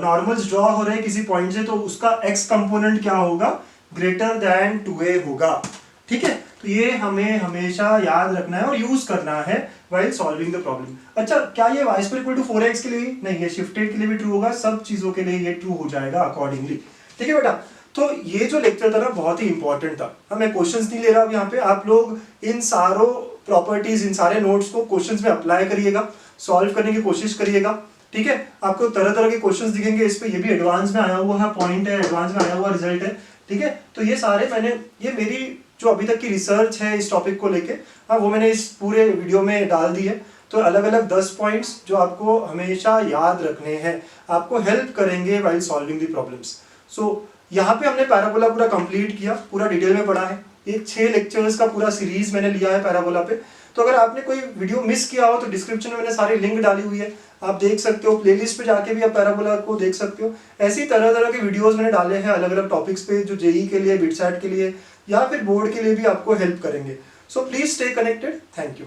नॉर्मल्स ड्रॉ हो रहे हैं किसी पॉइंट से तो उसका x कंपोनेंट क्या होगा, ग्रेटर देन 2a होगा, ठीक है। तो ये हमें हमेशा याद रखना है और यूज करना है व्हाइल सॉल्विंग द प्रॉब्लम। अच्छा, क्या ये y square equal to 4x के लिए नहीं, ये शिफ्टेड के लिए भी ट्रू होगा, सब चीजों के लिए ये ट्रू हो जाएगा अकॉर्डिंगली, ठीक है बेटा। तो ये जो लेक्चर था ना बहुत ही इंपॉर्टेंट था। मैं क्वेश्चंस नहीं ले रहा अब यहाँ पे, आप लोग इन सारों प्रॉपर्टीज, इन सारे नोट्स को क्वेश्चंस में अप्लाई करिएगा, सॉल्व करने की कोशिश करिएगा, ठीक है। आपको तरह तरह के क्वेश्चंस दिखेंगे इस पे, ये भी एडवांस में आया हुआ है पॉइंट है, एडवांस में आया हुआ रिजल्ट है, ठीक है। तो ये सारे मैंने, ये मेरी जो अभी तक की रिसर्च है इस टॉपिक को लेके, हाँ, वो मैंने इस पूरे वीडियो में डाल दी है। तो अलग अलग 10 पॉइंट्स जो आपको हमेशा याद रखने हैं, आपको हेल्प करेंगे व्हाइल सॉल्विंग द प्रॉब्लम्स। सो यहाँ पे हमने पैराबोला पूरा कंप्लीट किया, पूरा डिटेल में पढ़ा है। ये 6 लेक्चर्स का पूरा सीरीज मैंने लिया है पैराबोला पे। तो अगर आपने कोई वीडियो मिस किया हो तो डिस्क्रिप्शन में मैंने सारी लिंक डाली हुई है, आप देख सकते हो। प्लेलिस्ट पे जाके भी आप पैराबोला को देख सकते हो। ऐसी तरह तरह के वीडियोस मैंने डाले हैं अलग अलग टॉपिक्स पे, जो जेई के लिए, बिटसैट के लिए या फिर बोर्ड के लिए भी आपको हेल्प करेंगे। So please stay connected. Thank you.